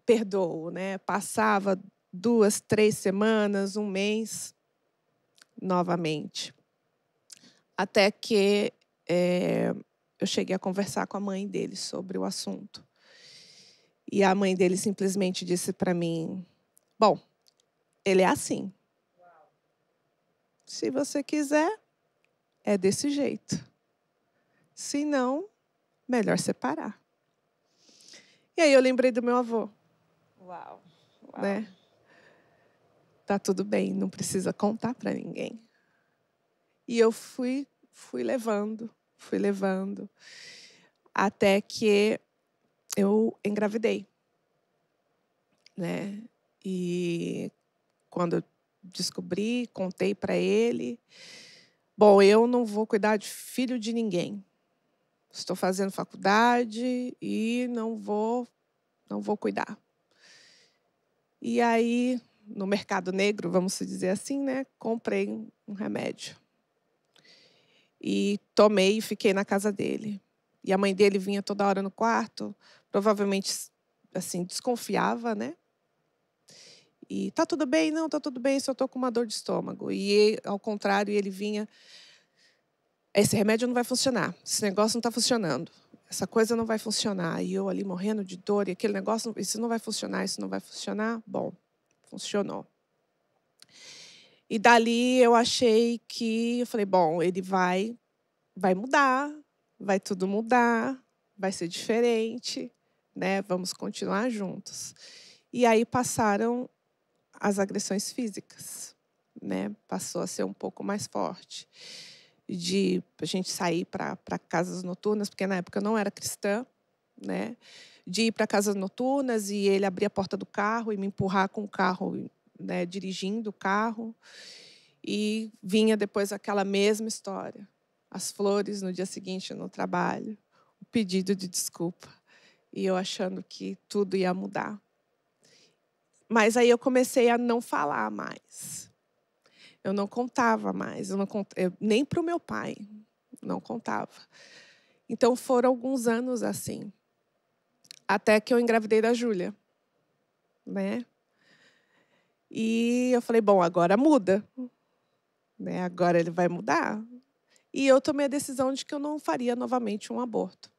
perdoo, né? Passava 2, 3 semanas, 1 mês, novamente. Até que eu cheguei a conversar com a mãe dele sobre o assunto. E a mãe dele simplesmente disse para mim, bom, ele é assim. Se você quiser, é desse jeito. Se não, melhor separar. E aí eu lembrei do meu avô. Uau. Né? Tá tudo bem, não precisa contar para ninguém. E eu fui levando, até que eu engravidei, né? E quando eu descobri, contei para ele, bom, eu não vou cuidar de filho de ninguém. Estou fazendo faculdade e não vou cuidar. E aí, no mercado negro, vamos dizer assim, né, comprei um remédio. E tomei e fiquei na casa dele. E a mãe dele vinha toda hora no quarto, provavelmente assim, desconfiava, né? E tá tudo bem? Não, tá tudo bem, só tô com uma dor de estômago. E ao contrário, ele vinha, esse remédio não vai funcionar, esse negócio não tá funcionando. Essa coisa não vai funcionar. E eu ali morrendo de dor, e aquele negócio, isso não vai funcionar, isso não vai funcionar. Bom, funcionou. E dali eu achei que, eu falei, bom, ele vai mudar, vai tudo mudar, vai ser diferente, né? Vamos continuar juntos. E aí passaram as agressões físicas, né? Passou a ser um pouco mais forte. De a gente sair para casas noturnas, porque na época eu não era cristã, né? De ir para casas noturnas e ele abrir a porta do carro e me empurrar com o carro, né? Dirigindo o carro. E vinha depois aquela mesma história. As flores no dia seguinte no trabalho, o pedido de desculpa. E eu achando que tudo ia mudar. Mas aí eu comecei a não falar mais. Eu não contava mais, nem para o meu pai, não contava. Então foram alguns anos assim, até que eu engravidei da Júlia, né? E eu falei, bom, agora muda, né? Agora ele vai mudar. E eu tomei a decisão de que eu não faria novamente um aborto.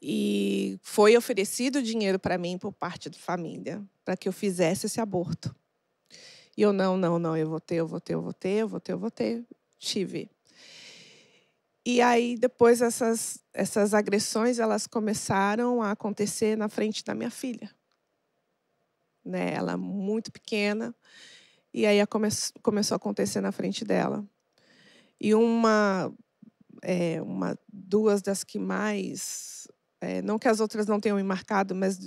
E foi oferecido dinheiro para mim por parte da família, para que eu fizesse esse aborto. E eu, não, eu vou ter. Tive. E aí, depois, essas agressões, elas começaram a acontecer na frente da minha filha. Né? Ela muito pequena, e aí começou a acontecer na frente dela. E duas das que mais... não que as outras não tenham me marcado, mas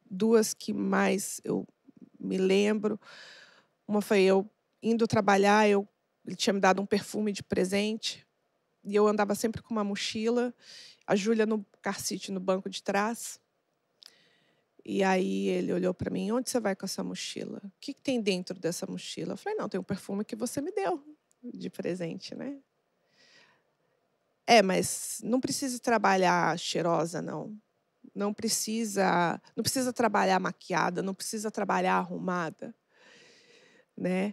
duas que mais eu me lembro. Uma foi eu indo trabalhar, ele tinha me dado um perfume de presente, e eu andava sempre com uma mochila, a Júlia no car seat, no banco de trás. E aí ele olhou para mim, onde você vai com essa mochila? O que tem dentro dessa mochila? Eu falei, não, tem um perfume que você me deu de presente, né? Mas não precisa trabalhar cheirosa, não. Não precisa trabalhar maquiada, não precisa trabalhar arrumada, né?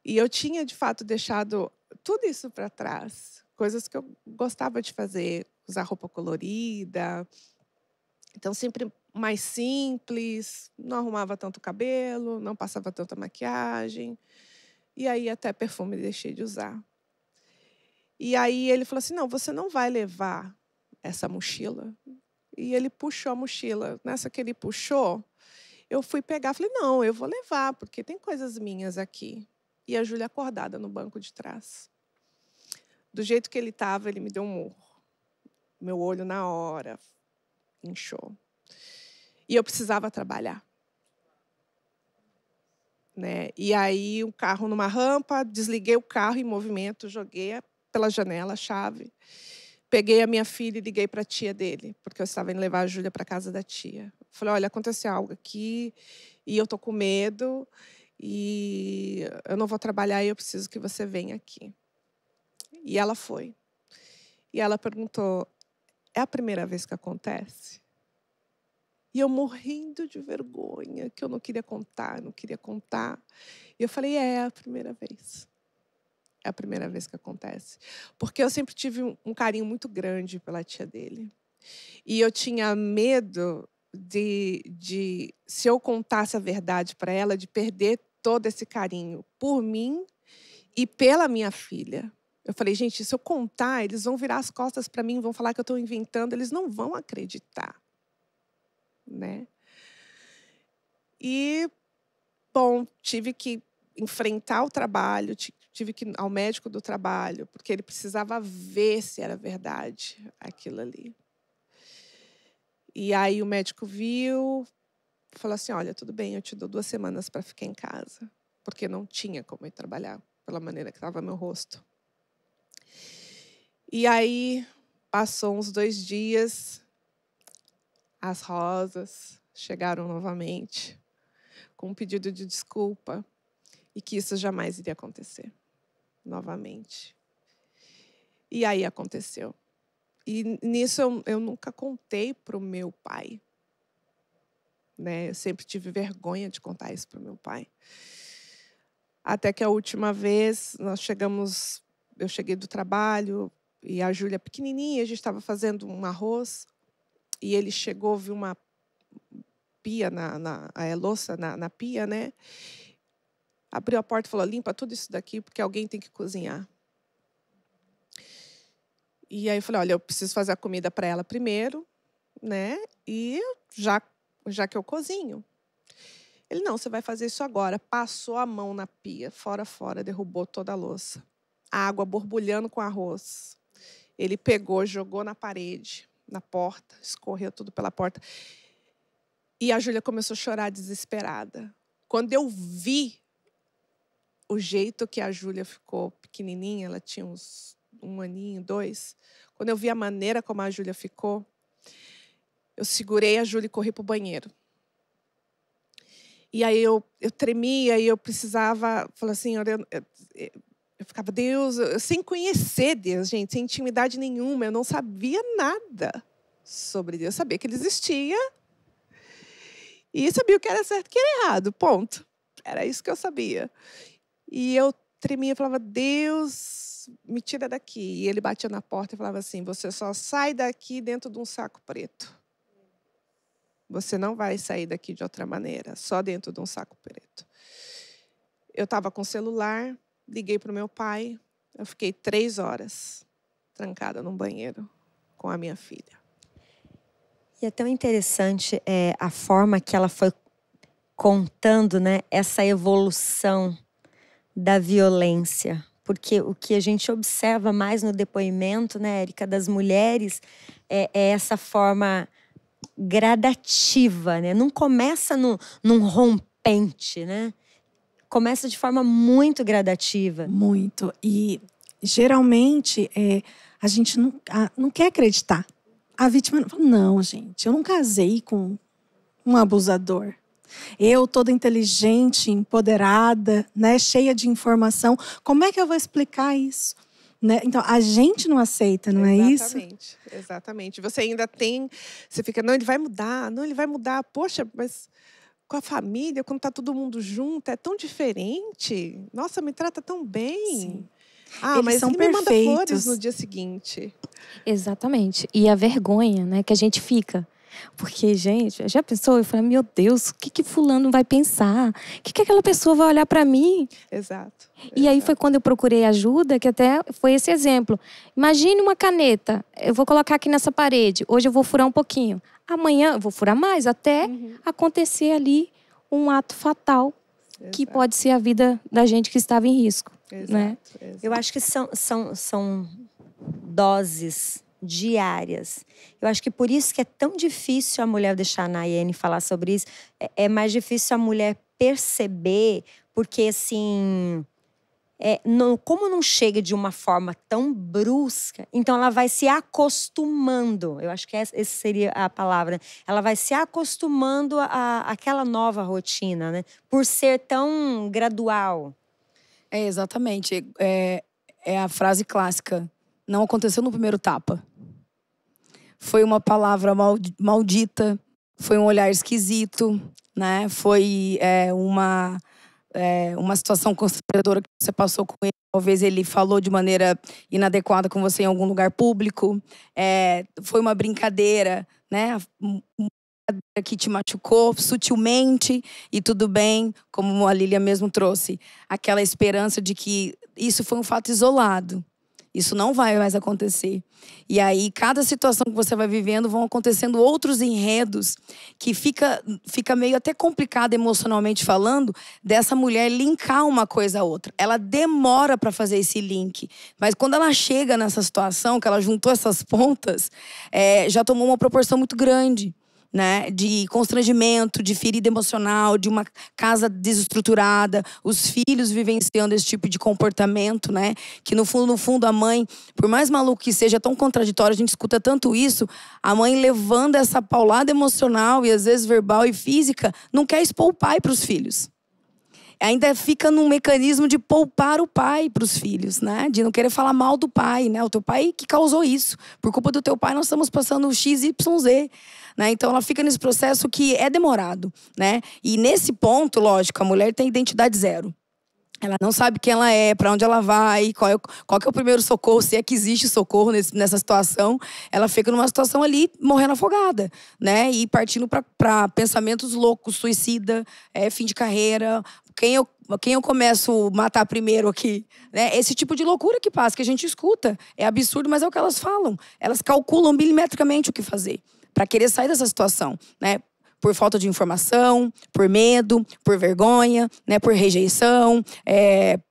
E eu tinha, de fato, deixado tudo isso para trás. Coisas que eu gostava de fazer, usar roupa colorida. Então, sempre mais simples, não arrumava tanto o cabelo, não passava tanta maquiagem. E aí, até perfume deixei de usar. E aí, ele falou assim, não, você não vai levar essa mochila. E ele puxou a mochila. Nessa que ele puxou, eu fui pegar, falei, não, eu vou levar, porque tem coisas minhas aqui. E a Júlia acordada no banco de trás. Do jeito que ele estava, ele me deu um murro. Meu olho na hora inchou. E eu precisava trabalhar. Né? E aí, o carro numa rampa, desliguei o carro em movimento, joguei pela janela a chave. Peguei a minha filha e liguei para a tia dele, porque eu estava indo levar a Júlia para a casa da tia. Falei, olha, aconteceu algo aqui e eu estou com medo e eu não vou trabalhar e eu preciso que você venha aqui. E ela foi. E ela perguntou, é a primeira vez que acontece? E eu morrendo de vergonha, que eu não queria contar. E eu falei, é a primeira vez. é a primeira vez que acontece. Porque eu sempre tive um carinho muito grande pela tia dele. E eu tinha medo de se eu contasse a verdade para ela, de perder todo esse carinho por mim e pela minha filha. Eu falei, gente, se eu contar, eles vão virar as costas para mim, vão falar que eu estou inventando, eles não vão acreditar, né? E, bom, tive que enfrentar o trabalho, tive que ir ao médico do trabalho, porque ele precisava ver se era verdade aquilo ali. E aí o médico viu, falou assim, olha, tudo bem, eu te dou 2 semanas para ficar em casa, porque não tinha como ir trabalhar, pela maneira que estava meu rosto. E aí, passou uns 2 dias, as rosas chegaram novamente, com um pedido de desculpa, e que isso jamais iria acontecer, novamente. E aí aconteceu. E nisso eu nunca contei para o meu pai, né? Eu sempre tive vergonha de contar isso para o meu pai. Até que a última vez, eu cheguei do trabalho, e a Júlia pequenininha, a gente estava fazendo um arroz, e ele chegou, viu uma pia, louça na pia, né? Abriu a porta e falou, limpa tudo isso daqui, porque alguém tem que cozinhar. E aí eu falei, olha, eu preciso fazer a comida para ela primeiro, né? E já que eu cozinho. Ele, não, você vai fazer isso agora. Passou a mão na pia, fora, derrubou toda a louça. A água borbulhando com arroz. Ele pegou, jogou na parede, na porta, escorreu tudo pela porta. E a Júlia começou a chorar desesperada. Quando eu vi o jeito que a Júlia ficou pequenininha, ela tinha uns 1 aninho, 2. Quando eu vi a maneira como a Júlia ficou, eu segurei a Júlia e corri para o banheiro. E aí eu tremia e eu precisava, falar assim, eu ficava, Deus, sem conhecer Deus, gente, sem intimidade nenhuma, eu não sabia nada sobre Deus, eu sabia que Ele existia e sabia o que era certo e o que era errado, ponto. Era isso que eu sabia. E eu tremia e falava, Deus, me tira daqui. E ele batia na porta e falava assim, você só sai daqui dentro de um saco preto. Você não vai sair daqui de outra maneira, só dentro de um saco preto. Eu estava com o celular, liguei para o meu pai, eu fiquei 3 horas trancada num banheiro com a minha filha. E é tão interessante a forma que ela foi contando, né, essa evolução da violência. Porque o que a gente observa mais no depoimento, né, Érica, das mulheres, é essa forma gradativa, né? Não começa num rompente, né? Começa de forma muito gradativa. Muito. E, geralmente, a gente não quer acreditar. A vítima fala, não, gente, eu não casei com um abusador. Eu, toda inteligente, empoderada, né, cheia de informação, como é que eu vou explicar isso? Né? Então, a gente não aceita, não é isso? Exatamente. Você ainda você fica, não, ele vai mudar. Poxa, mas com a família, quando está todo mundo junto, é tão diferente. Nossa, me trata tão bem. Sim. Ah, mas são ele me manda perfeitos. flores no dia seguinte. Exatamente. E a vergonha, né, que a gente fica. Porque, gente, já pensou? Eu falei, meu Deus, o que fulano vai pensar? O que aquela pessoa vai olhar para mim? Exato. E aí foi quando eu procurei ajuda, que até foi esse exemplo. Imagine uma caneta, eu vou colocar aqui nessa parede. Hoje eu vou furar um pouquinho. Amanhã eu vou furar mais, até acontecer ali um ato fatal, que pode ser a vida da gente que estava em risco. Né? Eu acho que são doses diárias. Eu acho que por isso que é tão difícil a mulher, deixar a Nayene falar sobre isso, é mais difícil a mulher perceber, porque assim, como não chega de uma forma tão brusca, então ela vai se acostumando, eu acho que essa seria a palavra, ela vai se acostumando àquela nova rotina, né? Por ser tão gradual. Exatamente. É a frase clássica. Não aconteceu no primeiro tapa. Foi uma palavra maldita, foi um olhar esquisito, né? Foi uma uma situação constrangedora que você passou com ele. Talvez ele falou de maneira inadequada com você em algum lugar público. Foi uma brincadeira, né? Uma brincadeira que te machucou sutilmente e tudo bem, como a Lília mesmo trouxe. Aquela esperança de que isso foi um fato isolado. Isso não vai mais acontecer. E aí, cada situação que você vai vivendo, vão acontecendo outros enredos que fica meio até complicado emocionalmente falando, dessa mulher linkar uma coisa a outra. Ela demora para fazer esse link. Mas quando ela chega nessa situação, que ela juntou essas pontas, já tomou uma proporção muito grande. Né, de constrangimento, de ferida emocional, de uma casa desestruturada, os filhos vivenciando esse tipo de comportamento, né, que no fundo a mãe, por mais maluco que seja, tão contraditório, a gente escuta tanto isso, a mãe levando essa paulada emocional e às vezes verbal e física, não quer expor o pai para os filhos. Ainda fica num mecanismo de poupar o pai para os filhos, né? De não querer falar mal do pai, né? O teu pai que causou isso. Por culpa do teu pai, nós estamos passando o XYZ. Né? Então, ela fica nesse processo que é demorado, né? E nesse ponto, lógico, a mulher tem identidade zero. Ela não sabe quem ela é, para onde ela vai, qual que é o primeiro socorro, se é que existe socorro nessa situação. Ela fica numa situação ali, morrendo afogada, né? E partindo para pensamentos loucos, suicida, fim de carreira. Quem eu começo a matar primeiro aqui? Né? Esse tipo de loucura que passa, que a gente escuta. É absurdo, mas é o que elas falam. Elas calculam milimetricamente o que fazer para querer sair dessa situação, né? Por falta de informação, por medo, por vergonha, né, por rejeição,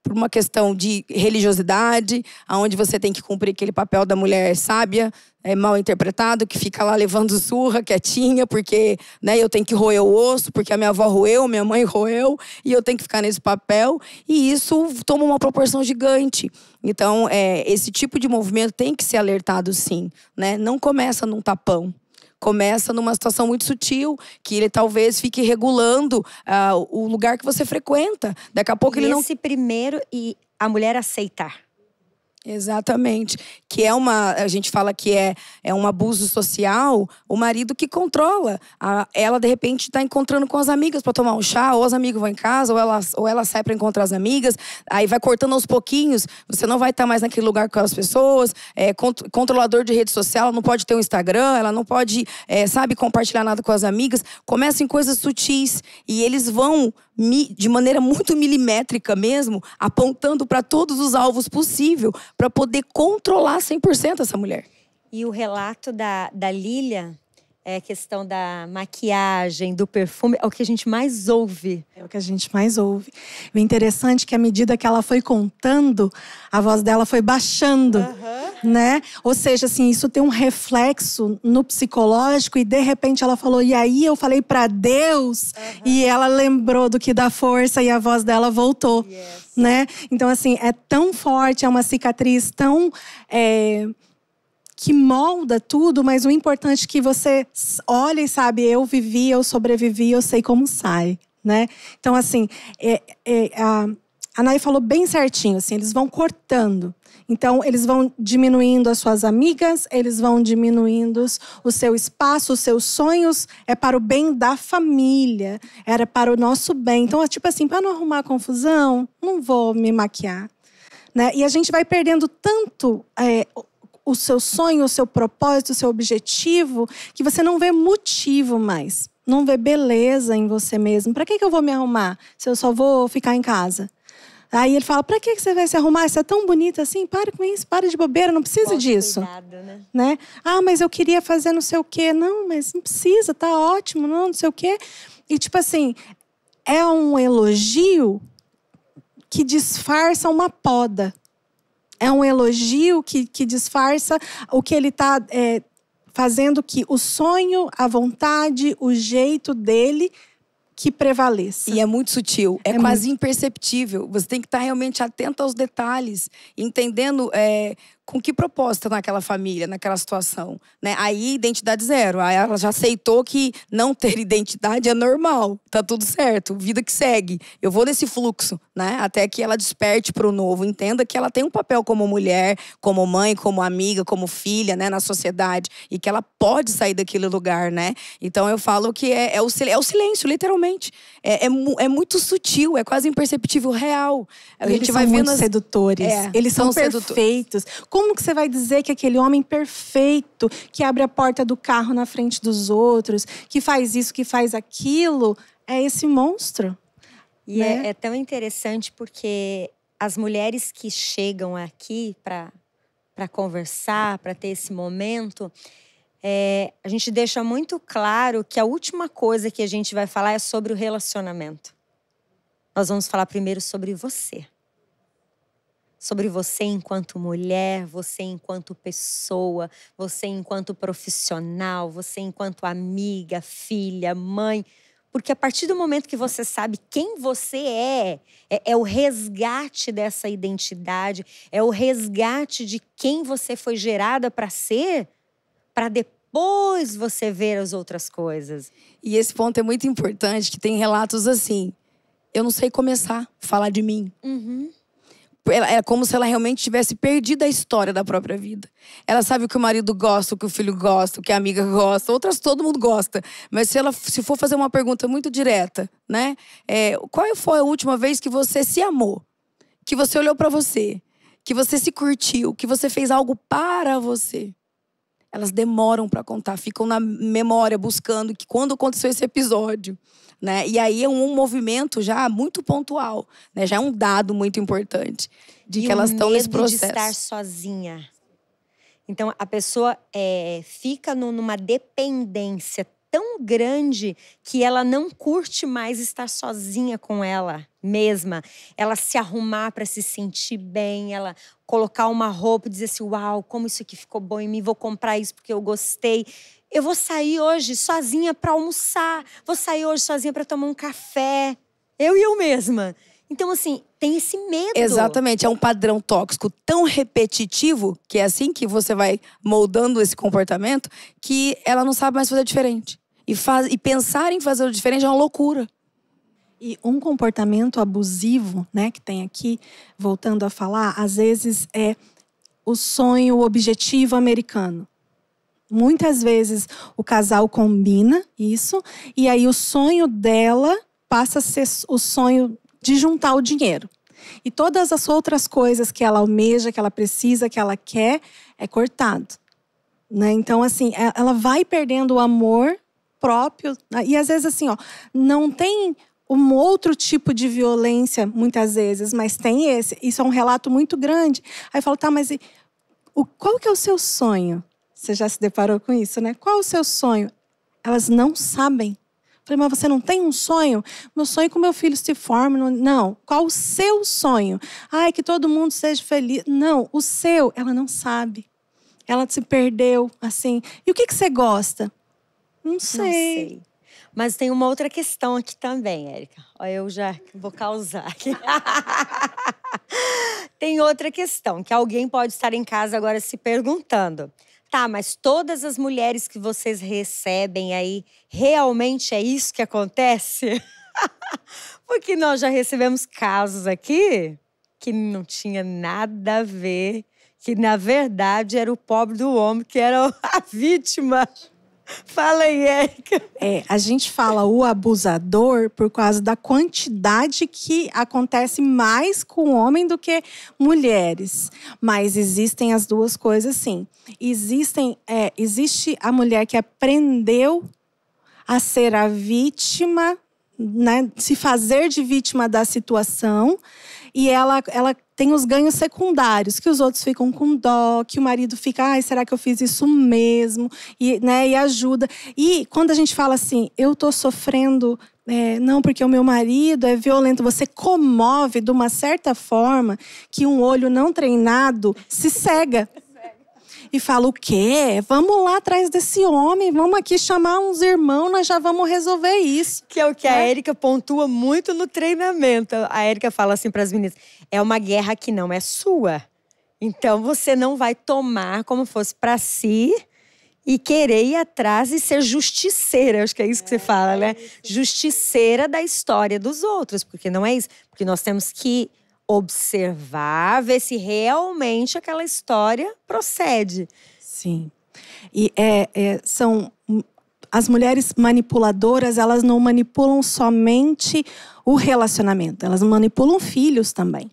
por uma questão de religiosidade, onde você tem que cumprir aquele papel da mulher sábia, mal interpretado, que fica lá levando surra, quietinha, porque, né, eu tenho que roer o osso, porque a minha avó roeu, minha mãe roeu, e eu tenho que ficar nesse papel. E isso toma uma proporção gigante. Então, esse tipo de movimento tem que ser alertado, sim. Né? Não começa num tapão. Começa numa situação muito sutil, que ele talvez fique regulando o lugar que você frequenta. Daqui a pouco ele não... Esse primeiro e a mulher aceitar. Exatamente. Que a gente fala que é um abuso social, o marido que controla. Ela, de repente, está encontrando com as amigas para tomar um chá, ou as amigas vão em casa, ou ela sai para encontrar as amigas, aí vai cortando aos pouquinhos, você não vai estar mais naquele lugar com aquelas pessoas, controlador de rede social, ela não pode ter um Instagram, ela não pode, compartilhar nada com as amigas. Começa em coisas sutis, e eles vão, de maneira muito milimétrica mesmo, apontando para todos os alvos possíveis, para poder controlar 100% essa mulher. E o relato da Lília, a questão da maquiagem, do perfume, é o que a gente mais ouve. É o que a gente mais ouve. O interessante é que à medida que ela foi contando, a voz dela foi baixando, né? Ou seja, assim, isso tem um reflexo no psicológico e de repente ela falou, e aí eu falei para Deus, e ela lembrou do que dá força e a voz dela voltou, né? Então, assim, é tão forte, é uma cicatriz tão... que molda tudo, mas o importante é que você olha e sabe, eu vivi, eu sobrevivi, eu sei como sai, né? Então, assim, a Nay falou bem certinho, assim, eles vão cortando. Então, eles vão diminuindo as suas amigas, eles vão diminuindo o seu espaço, os seus sonhos. É para o bem da família, era para o nosso bem. Então, tipo assim, para não arrumar confusão, não vou me maquiar, né? E a gente vai perdendo tanto... o seu sonho, o seu propósito, o seu objetivo, que você não vê motivo mais. Não vê beleza em você mesmo. Para que eu vou me arrumar se eu só vou ficar em casa? Aí ele fala, para que você vai se arrumar? Você é tão bonita assim? Para com isso, para de bobeira, não precisa disso. Cuidado, né? Ah, mas eu queria fazer não sei o quê. Não, mas não precisa, tá ótimo, não sei o quê. E tipo assim, é um elogio que disfarça uma poda. É um elogio que disfarça o que ele está fazendo, que o sonho, a vontade, o jeito dele que prevaleça. E é muito sutil, é quase imperceptível. Você tem que estar realmente atento aos detalhes, entendendo com que proposta naquela família, naquela situação, né? Aí, identidade zero. Aí ela já aceitou que não ter identidade é normal, tá tudo certo, vida que segue. Eu vou nesse fluxo, né? Até que ela desperte para o novo, entenda que ela tem um papel como mulher, como mãe, como amiga, como filha, né? Na sociedade, e que ela pode sair daquele lugar, né? Então eu falo que é o silêncio, literalmente. É muito sutil, é quase imperceptível, real. A gente vai vendo sedutores. Eles são perfeitos. Como que você vai dizer que aquele homem perfeito, que abre a porta do carro na frente dos outros, que faz isso, que faz aquilo, é esse monstro? E né? é tão interessante porque as mulheres que chegam aqui para conversar, para ter esse momento, a gente deixa muito claro que a última coisa que a gente vai falar é sobre o relacionamento. Nós vamos falar primeiro sobre você. Sobre você enquanto mulher, você enquanto pessoa, você enquanto profissional, você enquanto amiga, filha, mãe. Porque a partir do momento que você sabe quem você é o resgate dessa identidade, é o resgate de quem você foi gerada para ser, para depois você ver as outras coisas. E esse ponto é muito importante, que tem relatos assim, eu não sei começar a falar de mim. Uhum. É como se ela realmente tivesse perdido a história da própria vida. Ela sabe o que o marido gosta, o que o filho gosta, o que a amiga gosta, outras todo mundo gosta. Mas se for fazer uma pergunta muito direta, né? Qual foi a última vez que você se amou? Que você olhou pra você? Que você se curtiu? Que você fez algo para você? Elas demoram pra contar, ficam na memória buscando que quando aconteceu esse episódio. Né? E aí é um movimento já muito pontual, né? Já é um dado muito importante de que elas estão nesse processo. De estar sozinha. Então a pessoa fica numa dependência tão grande que ela não curte mais estar sozinha com ela mesma. Ela se arrumar para se sentir bem, ela colocar uma roupa e dizer assim, uau, como isso aqui ficou bom em mim, vou comprar isso porque eu gostei. Eu vou sair hoje sozinha para almoçar. Vou sair hoje sozinha para tomar um café. Eu mesma. Então, assim, tem esse medo. Exatamente. É um padrão tóxico tão repetitivo, que é assim que você vai moldando esse comportamento, que ela não sabe mais fazer diferente. E pensar em fazer o diferente é uma loucura. E um comportamento abusivo, né, que tem aqui, voltando a falar, às vezes é o sonho, o objetivo americano. Muitas vezes o casal combina isso e aí o sonho dela passa a ser o sonho de juntar o dinheiro. E todas as outras coisas que ela almeja, que ela precisa, que ela quer, é cortado. Né? Então, assim, ela vai perdendo o amor próprio. E às vezes, assim, não tem um outro tipo de violência, muitas vezes, mas tem esse. Isso é um relato muito grande. Aí eu falo, tá, mas qual que é o seu sonho? Você já se deparou com isso, né? Qual o seu sonho? Elas não sabem. Falei, mas você não tem um sonho? Meu sonho é que o meu filho se forme. Não. Qual o seu sonho? Ai, que todo mundo seja feliz. Não, o seu, ela não sabe. Ela se perdeu, assim. E o que você gosta? Não sei. Mas tem uma outra questão aqui também, Érica. Olha, eu já vou causar aqui. Tem outra questão, que alguém pode estar em casa agora se perguntando. Tá, mas todas as mulheres que vocês recebem aí, realmente é isso que acontece? Porque nós já recebemos casos aqui que não tinha nada a ver, que na verdade era o pobre do homem que era a vítima. Fala aí, Érica. A gente fala o abusador por causa da quantidade que acontece mais com homem do que mulheres. Mas existem as duas coisas, sim. Existe a mulher que aprendeu a ser a vítima, né, se fazer de vítima da situação, e ela tem os ganhos secundários, que os outros ficam com dó, que o marido fica, ai, será que eu fiz isso mesmo? E ajuda. E quando a gente fala assim, eu tô sofrendo, não, porque o meu marido é violento, você comove de uma certa forma que um olho não treinado se cega. E fala, o quê? Vamos lá atrás desse homem, vamos aqui chamar uns irmãos, nós já vamos resolver isso. Que é o que a Érica pontua muito no treinamento. A Érica fala assim para as meninas, é uma guerra que não é sua. Então você não vai tomar como fosse para si e querer ir atrás e ser justiceira. Acho que é isso que você fala, né? Justiceira da história dos outros, porque não é isso. Porque nós temos que observar, ver se realmente aquela história procede. Sim. E são as mulheres manipuladoras, elas não manipulam somente o relacionamento, elas manipulam filhos também.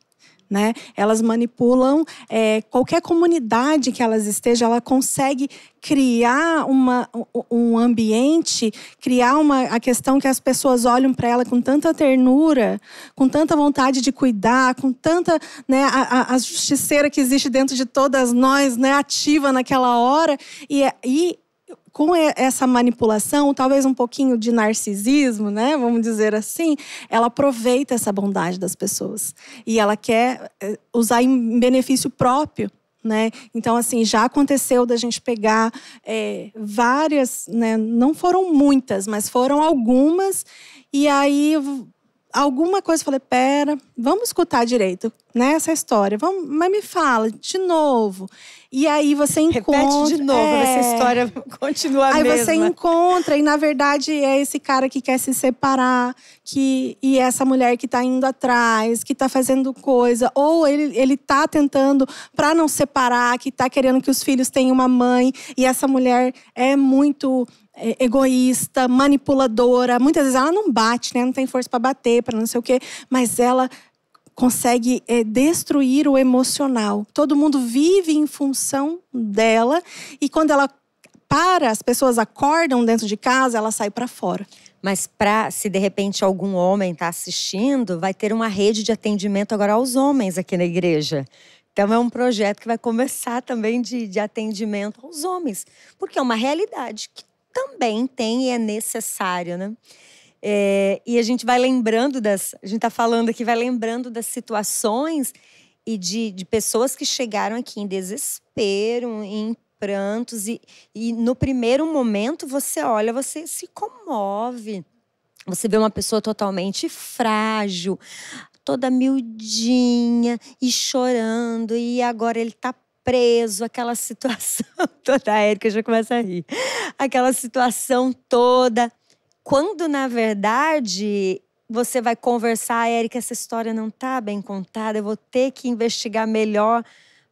Né? Elas manipulam qualquer comunidade que elas estejam, ela consegue criar um ambiente, criar a questão que as pessoas olham para ela com tanta ternura, com tanta vontade de cuidar, com tanta, né, a justiceira que existe dentro de todas nós, né, ativa naquela hora, e com essa manipulação, talvez um pouquinho de narcisismo, né, vamos dizer assim, ela aproveita essa bondade das pessoas. E ela quer usar em benefício próprio, né? Então, assim, já aconteceu da gente pegar várias, né, não foram muitas, mas foram algumas, e aí alguma coisa, falei, pera, vamos escutar direito, né, essa história, mas me fala de novo. E aí você encontra... Repete de novo, essa história continua a mesma. Aí você encontra, e na verdade é esse cara que quer se separar, e essa mulher que está indo atrás, que está fazendo coisa, ou ele está tentando para não separar, que está querendo que os filhos tenham uma mãe, e essa mulher é muito egoísta, manipuladora. Muitas vezes ela não bate, né? Não tem força para bater, para não sei o quê, mas ela consegue destruir o emocional. Todo mundo vive em função dela, e quando ela as pessoas acordam dentro de casa, ela sai para fora. Mas se de repente algum homem está assistindo, vai ter uma rede de atendimento agora aos homens aqui na igreja. Então é um projeto que vai começar também de atendimento aos homens, porque é uma realidade que também tem e é necessário, né? E a gente vai lembrando a gente está falando aqui, vai lembrando das situações e de pessoas que chegaram aqui em desespero, em prantos, e no primeiro momento você olha, você se comove. Você vê uma pessoa totalmente frágil, toda miudinha e chorando, e agora ele está preso, aquela situação toda. A Érica já começa a rir. Aquela situação toda. Quando, na verdade, você vai conversar, Érica, essa história não está bem contada, eu vou ter que investigar melhor.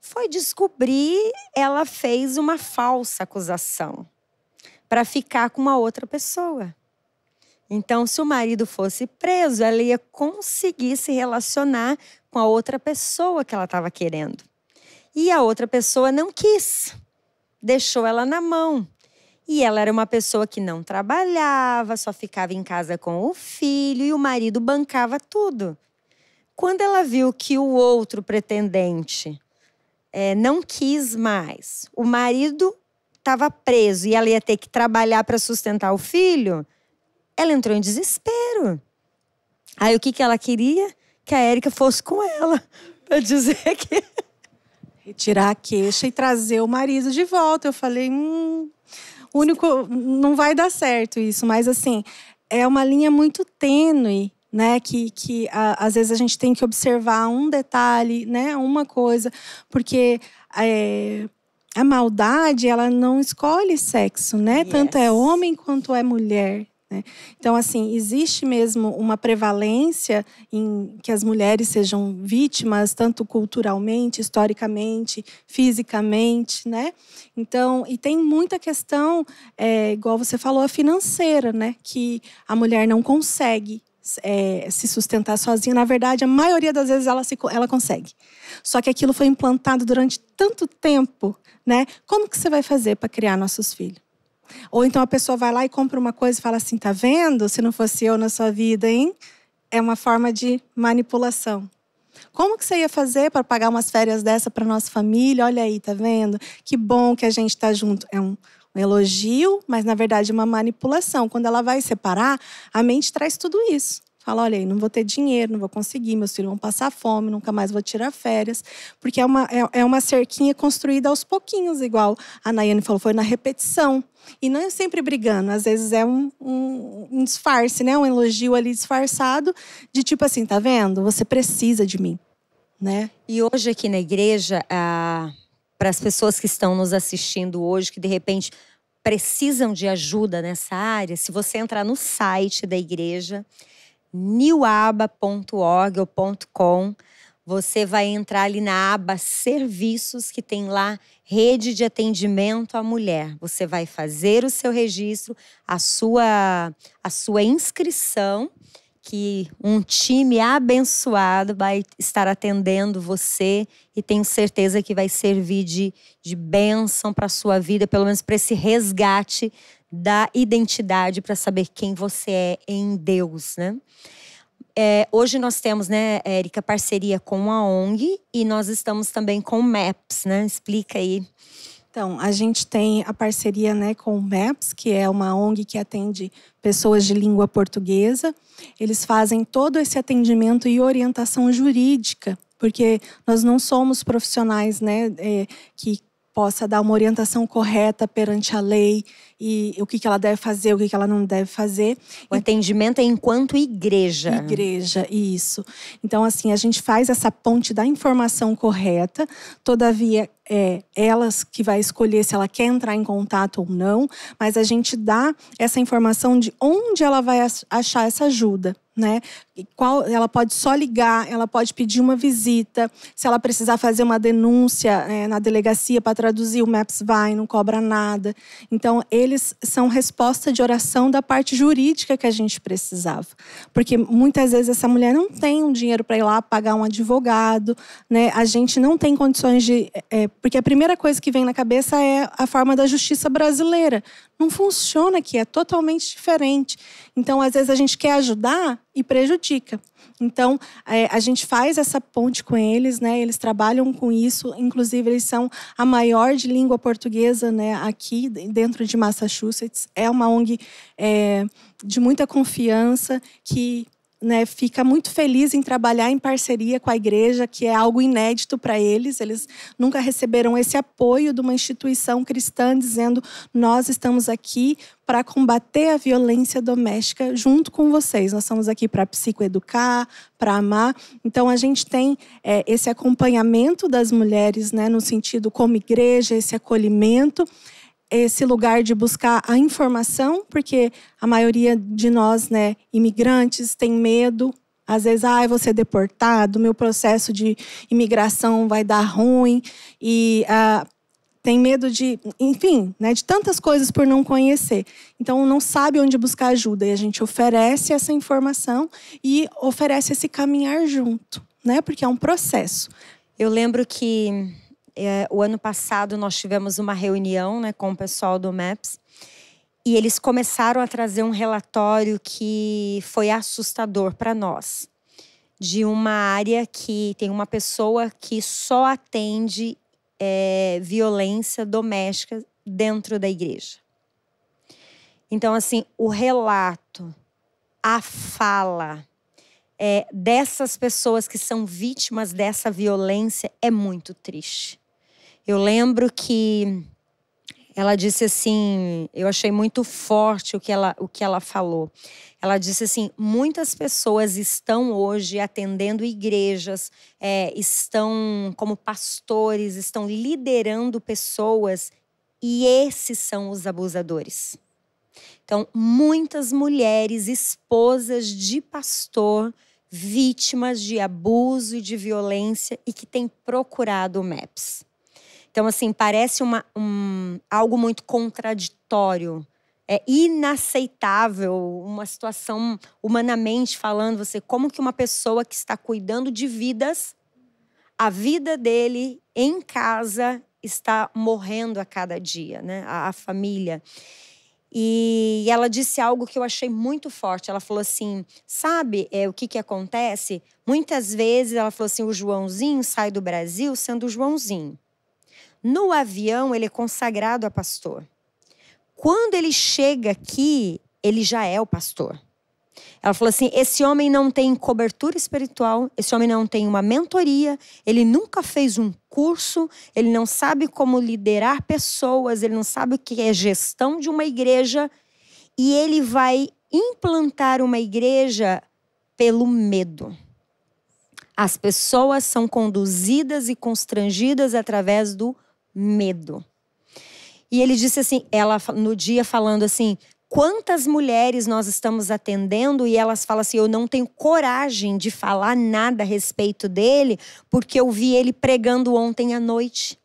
Foi descobrir, ela fez uma falsa acusação para ficar com uma outra pessoa. Então, se o marido fosse preso, ela ia conseguir se relacionar com a outra pessoa que ela estava querendo. E a outra pessoa não quis, deixou ela na mão. E ela era uma pessoa que não trabalhava, só ficava em casa com o filho, e o marido bancava tudo. Quando ela viu que o outro pretendente não quis mais, o marido estava preso e ela ia ter que trabalhar para sustentar o filho, ela entrou em desespero. Aí o que ela queria? Que a Érica fosse com ela, para dizer que... Retirar a queixa e trazer o marido de volta. Eu falei, não vai dar certo isso. Mas assim, é uma linha muito tênue, né? Que às vezes a gente tem que observar um detalhe, né? Uma coisa. Porque a maldade, ela não escolhe sexo, né? Yes. Tanto é homem quanto é mulher. Então, assim, existe mesmo uma prevalência em que as mulheres sejam vítimas, tanto culturalmente, historicamente, fisicamente, né? Então, e tem muita questão, igual você falou, a financeira, né? Que a mulher não consegue se sustentar sozinha. Na verdade, a maioria das vezes ela consegue. Só que aquilo foi implantado durante tanto tempo, né? Como que você vai fazer para criar nossos filhos? Ou então a pessoa vai lá e compra uma coisa e fala assim, tá vendo? Se não fosse eu na sua vida, hein? É uma forma de manipulação. Como que você ia fazer para pagar umas férias dessa para nossa família? Olha aí, tá vendo? Que bom que a gente tá junto. É um elogio, mas na verdade é uma manipulação. Quando ela vai separar, a mente traz tudo isso. Fala, olha aí, não vou ter dinheiro, não vou conseguir, meus filhos vão passar fome, nunca mais vou tirar férias. Porque é uma cerquinha construída aos pouquinhos, igual a Nayane falou, foi na repetição. E não é sempre brigando, às vezes é um disfarce, né? Um elogio ali disfarçado, de tipo assim, tá vendo? Você precisa de mim. né? E hoje aqui na igreja, para as pessoas que estão nos assistindo hoje, que de repente precisam de ajuda nessa área, se você entrar no site da igreja, newaba.org ou .com, você vai entrar ali na aba Serviços, que tem lá Rede de Atendimento à Mulher. Você vai fazer o seu registro, a sua inscrição, que um time abençoado vai estar atendendo você e tenho certeza que vai servir de bênção para a sua vida, pelo menos para esse resgate da identidade, para saber quem você é em Deus, né? Hoje nós temos, né, Érica, parceria com a ONG e nós estamos também com o MAPS, né? Explica aí. Então, a gente tem a parceria, né, com o MAPS, que é uma ONG que atende pessoas de língua portuguesa. Eles fazem todo esse atendimento e orientação jurídica, porque nós não somos profissionais, né, que possa dar uma orientação correta perante a lei e o que ela deve fazer, o que ela não deve fazer. O atendimento é enquanto igreja. Igreja, isso. Então, assim, a gente faz essa ponte da informação correta, todavia elas que vai escolher se ela quer entrar em contato ou não, mas a gente dá essa informação de onde ela vai achar essa ajuda, né? Ela pode só ligar, ela pode pedir uma visita, se ela precisar fazer uma denúncia na delegacia para traduzir, o MAPS vai, não cobra nada. Então, eles são resposta de oração da parte jurídica que a gente precisava. Porque muitas vezes essa mulher não tem um dinheiro para ir lá pagar um advogado, né? A gente não tem condições de... porque a primeira coisa que vem na cabeça é a forma da justiça brasileira. Não funciona aqui, é totalmente diferente. Então, às vezes, a gente quer ajudar e prejudica. Então, a gente faz essa ponte com eles, né? Eles trabalham com isso. Inclusive, eles são a maior de língua portuguesa, né, aqui dentro de Massachusetts. É uma ONG de muita confiança que... né, fica muito feliz em trabalhar em parceria com a igreja, que é algo inédito para eles. Eles nunca receberam esse apoio de uma instituição cristã dizendo: nós estamos aqui para combater a violência doméstica junto com vocês. Nós estamos aqui para psicoeducar, para amar. Então, a gente tem esse acompanhamento das mulheres, né, no sentido como igreja, esse acolhimento, esse lugar de buscar a informação, porque a maioria de nós, né, imigrantes, tem medo. Às vezes, eu vou ser deportado, meu processo de imigração vai dar ruim. E tem medo de, enfim, né, de tantas coisas por não conhecer. Então, não sabe onde buscar ajuda. E a gente oferece essa informação e oferece esse caminhar junto, né, porque é um processo. Eu lembro que... o ano passado nós tivemos uma reunião, né, com o pessoal do MAPS e eles começaram a trazer um relatório que foi assustador para nós, de uma área que tem uma pessoa que só atende violência doméstica dentro da igreja. Então, assim, o relato, a fala dessas pessoas que são vítimas dessa violência é muito triste. Eu lembro que ela disse assim, eu achei muito forte o que ela falou. Ela disse assim: muitas pessoas estão hoje atendendo igrejas, estão como pastores, estão liderando pessoas e esses são os abusadores. Então, muitas mulheres, esposas de pastor, vítimas de abuso e de violência e que têm procurado o MAPS. Então, assim, parece algo muito contraditório. É inaceitável uma situação, humanamente falando, como que uma pessoa que está cuidando de vidas, a vida dele em casa está morrendo a cada dia, né? A família. E ela disse algo que eu achei muito forte. Ela falou assim, sabe o que acontece? Muitas vezes, ela falou assim, o Joãozinho sai do Brasil sendo o Joãozinho. No avião, ele é consagrado a pastor. Quando ele chega aqui, ele já é o pastor. Ela falou assim, esse homem não tem cobertura espiritual, esse homem não tem uma mentoria, ele nunca fez um curso, ele não sabe como liderar pessoas, ele não sabe o que é gestão de uma igreja e ele vai implantar uma igreja pelo medo. As pessoas são conduzidas e constrangidas através do medo. E ele disse assim, ela no dia falando assim, quantas mulheres nós estamos atendendo e elas falam assim, eu não tenho coragem de falar nada a respeito dele, porque eu vi ele pregando ontem à noite.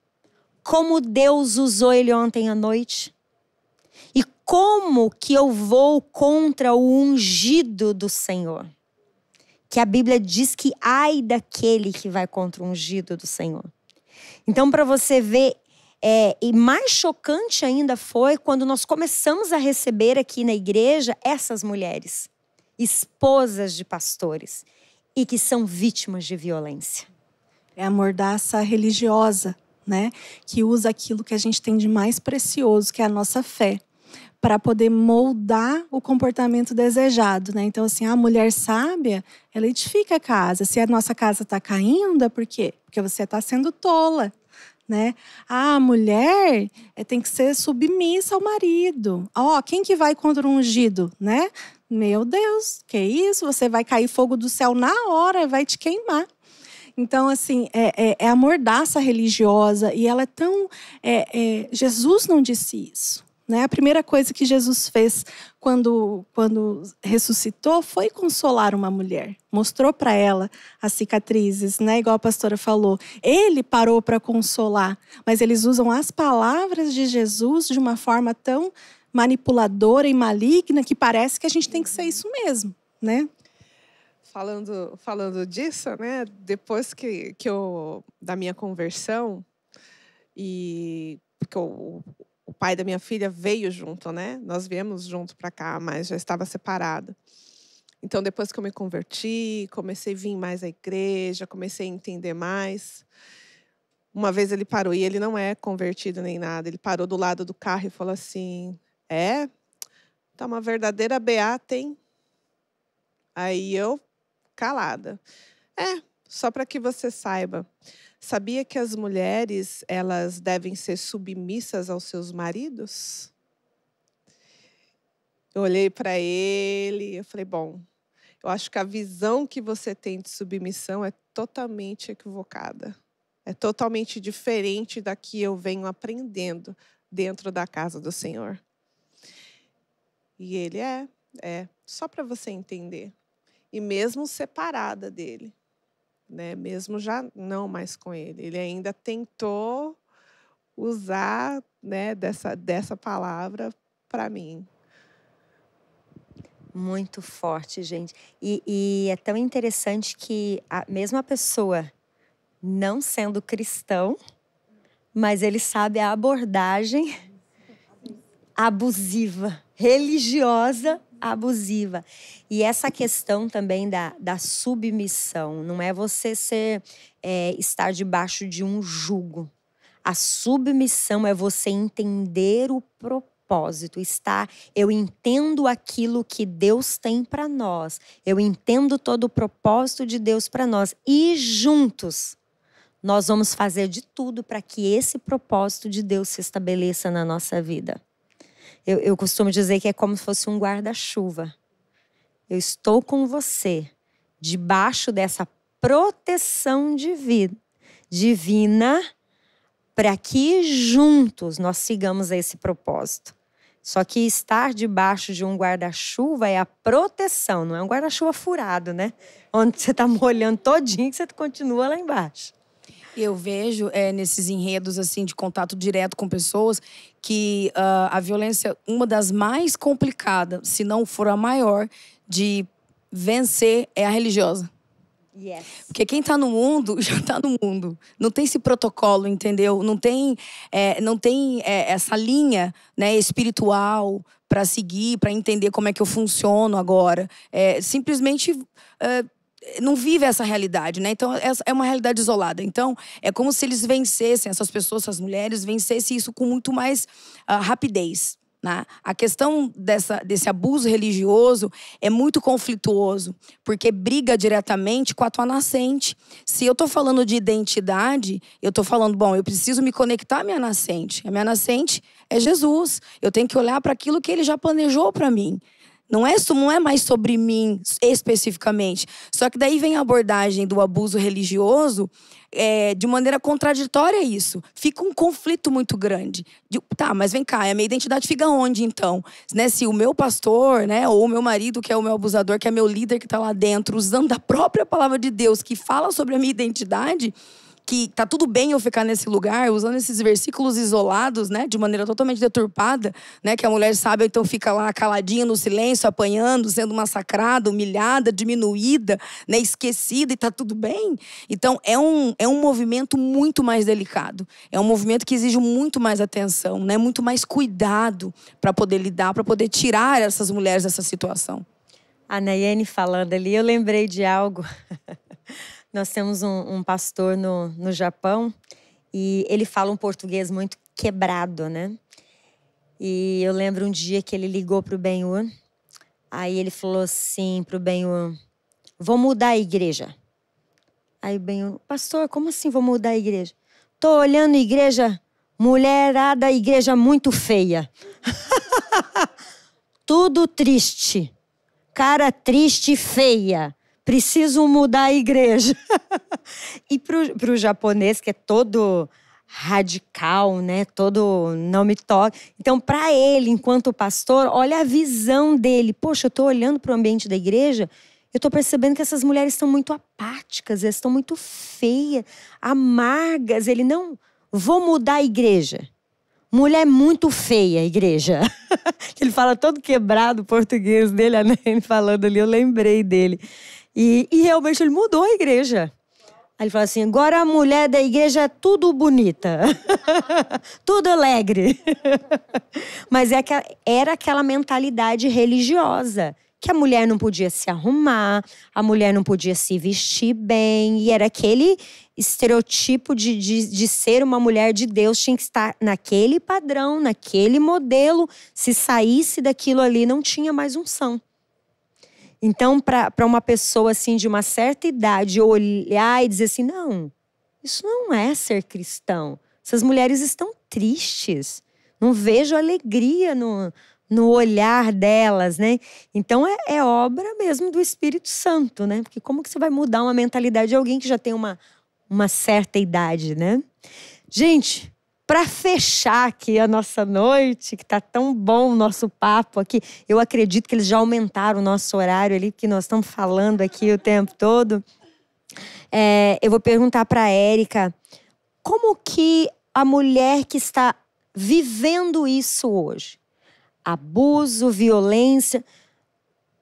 Como Deus usou ele ontem à noite. E como que eu vou contra o ungido do Senhor? Que a Bíblia diz que ai daquele que vai contra o ungido do Senhor. Então, para você ver, e mais chocante ainda foi quando nós começamos a receber aqui na igreja essas mulheres, esposas de pastores, e que são vítimas de violência. É a mordaça religiosa, né? Que usa aquilo que a gente tem de mais precioso, que é a nossa fé, para poder moldar o comportamento desejado, né? Então, assim, a mulher sábia, ela edifica a casa. Se a nossa casa está caindo, é por quê? Porque você está sendo tola, né? A mulher tem que ser submissa ao marido. Quem que vai contra o ungido, né? Meu Deus, que isso? Você vai cair fogo do céu na hora, vai te queimar. Então, assim, é a mordaça religiosa e ela é tão... Jesus não disse isso. Né? A primeira coisa que Jesus fez quando ressuscitou foi consolar uma mulher. Mostrou para ela as cicatrizes, né? Igual a pastora falou. Ele parou para consolar, mas eles usam as palavras de Jesus de uma forma tão manipuladora e maligna que parece que a gente tem que ser isso mesmo, né? Falando disso, né? Depois que eu da minha conversão e porque o pai da minha filha veio junto, né? Nós viemos junto para cá, mas já estava separado. Então, depois que eu me converti, comecei a vir mais à igreja, comecei a entender mais. Uma vez ele parou, e ele não é convertido nem nada, ele parou do lado do carro e falou assim, tá uma verdadeira beata, hein? Aí eu, calada. Só para que você saiba. Sabia que as mulheres, elas devem ser submissas aos seus maridos? Eu olhei para ele e eu falei, bom, eu acho que a visão que você tem de submissão é totalmente equivocada. É totalmente diferente da que eu venho aprendendo dentro da casa do Senhor. E ele só para você entender. E mesmo separada dele. Né, mesmo já não mais com ele. Ele ainda tentou usar, né, dessa palavra para mim. Muito forte, gente. E é tão interessante que a mesma pessoa, não sendo cristão, mas ele sabe a abordagem abusiva, religiosa, abusiva. E essa questão também da submissão, não é você estar debaixo de um jugo. A submissão é você entender o propósito, eu entendo aquilo que Deus tem para nós, eu entendo todo o propósito de Deus para nós e juntos nós vamos fazer de tudo para que esse propósito de Deus se estabeleça na nossa vida. Eu costumo dizer que é como se fosse um guarda-chuva. Eu estou com você, debaixo dessa proteção divina, para que juntos nós sigamos esse propósito. Só que estar debaixo de um guarda-chuva é a proteção, não é um guarda-chuva furado, né? Onde você está molhando todinho que você continua lá embaixo. Eu vejo nesses enredos assim de contato direto com pessoas que a violência, uma das mais complicadas, se não for a maior, de vencer é a religiosa. Yes. Porque quem está no mundo, já está no mundo. Não tem esse protocolo, entendeu? Não tem essa linha, né, espiritual para seguir, para entender como é que eu funciono agora. Simplesmente... não vive essa realidade, né? Então, é uma realidade isolada. Então, é como se eles vencessem, essas pessoas, essas mulheres, vencessem isso com muito mais rapidez, né? A questão desse abuso religioso é muito conflituoso, porque briga diretamente com a tua nascente. Se eu estou falando de identidade, eu estou falando, bom, eu preciso me conectar à minha nascente. A minha nascente é Jesus. Eu tenho que olhar para aquilo que Ele já planejou para mim. Não é mais sobre mim especificamente. Só que daí vem a abordagem do abuso religioso de maneira contraditória a isso. Fica um conflito muito grande. Tá, mas vem cá, a minha identidade fica onde então? Né, se o meu pastor, né, ou o meu marido, que é o meu abusador, que é meu líder que está lá dentro, usando a própria palavra de Deus, que fala sobre a minha identidade, que tá tudo bem eu ficar nesse lugar, usando esses versículos isolados, né, de maneira totalmente deturpada, né, que a mulher sabe, então fica lá caladinha no silêncio, apanhando, sendo massacrada, humilhada, diminuída, né, esquecida, e tá tudo bem. Então é um movimento muito mais delicado, é um movimento que exige muito mais atenção, né, muito mais cuidado para poder lidar, para poder tirar essas mulheres dessa situação. A Nayane falando ali, eu lembrei de algo. Nós temos um pastor no Japão e ele fala um português muito quebrado, né? E eu lembro um dia que ele ligou pro Ben-Hur, aí ele falou assim pro Ben-Hur, vou mudar a igreja. Aí o Ben-Hur, pastor, como assim vou mudar a igreja? Tô olhando a igreja, mulherada, igreja muito feia. Tudo triste, cara triste e feia. Preciso mudar a igreja. E pro japonês, que é todo radical, né? Todo não me toque. Então, para ele, enquanto pastor, olha a visão dele. Poxa, eu tô olhando para o ambiente da igreja, eu tô percebendo que essas mulheres estão muito apáticas, elas estão muito feias, amargas. Ele, não, vou mudar a igreja. Mulher muito feia, igreja. Ele fala todo quebrado o português dele, a Nene falando ali, eu lembrei dele. E realmente ele mudou a igreja. Aí ele falou assim, agora a mulher da igreja é tudo bonita. Tudo alegre. Mas era aquela mentalidade religiosa. Que a mulher não podia se arrumar, a mulher não podia se vestir bem. E era aquele estereotipo de ser uma mulher de Deus. Tinha que estar naquele padrão, naquele modelo. Se saísse daquilo ali, não tinha mais unção. Então, para uma pessoa assim de uma certa idade olhar e dizer assim, não, isso não é ser cristão. Essas mulheres estão tristes. Não vejo alegria no olhar delas, né? Então, é obra mesmo do Espírito Santo, né? Porque como que você vai mudar uma mentalidade de alguém que já tem uma certa idade, né? Gente, para fechar aqui a nossa noite, que tá tão bom o nosso papo aqui, eu acredito que eles já aumentaram o nosso horário ali, que nós estamos falando aqui o tempo todo. Eu vou perguntar para a Érica, como que a mulher que está vivendo isso hoje, abuso, violência,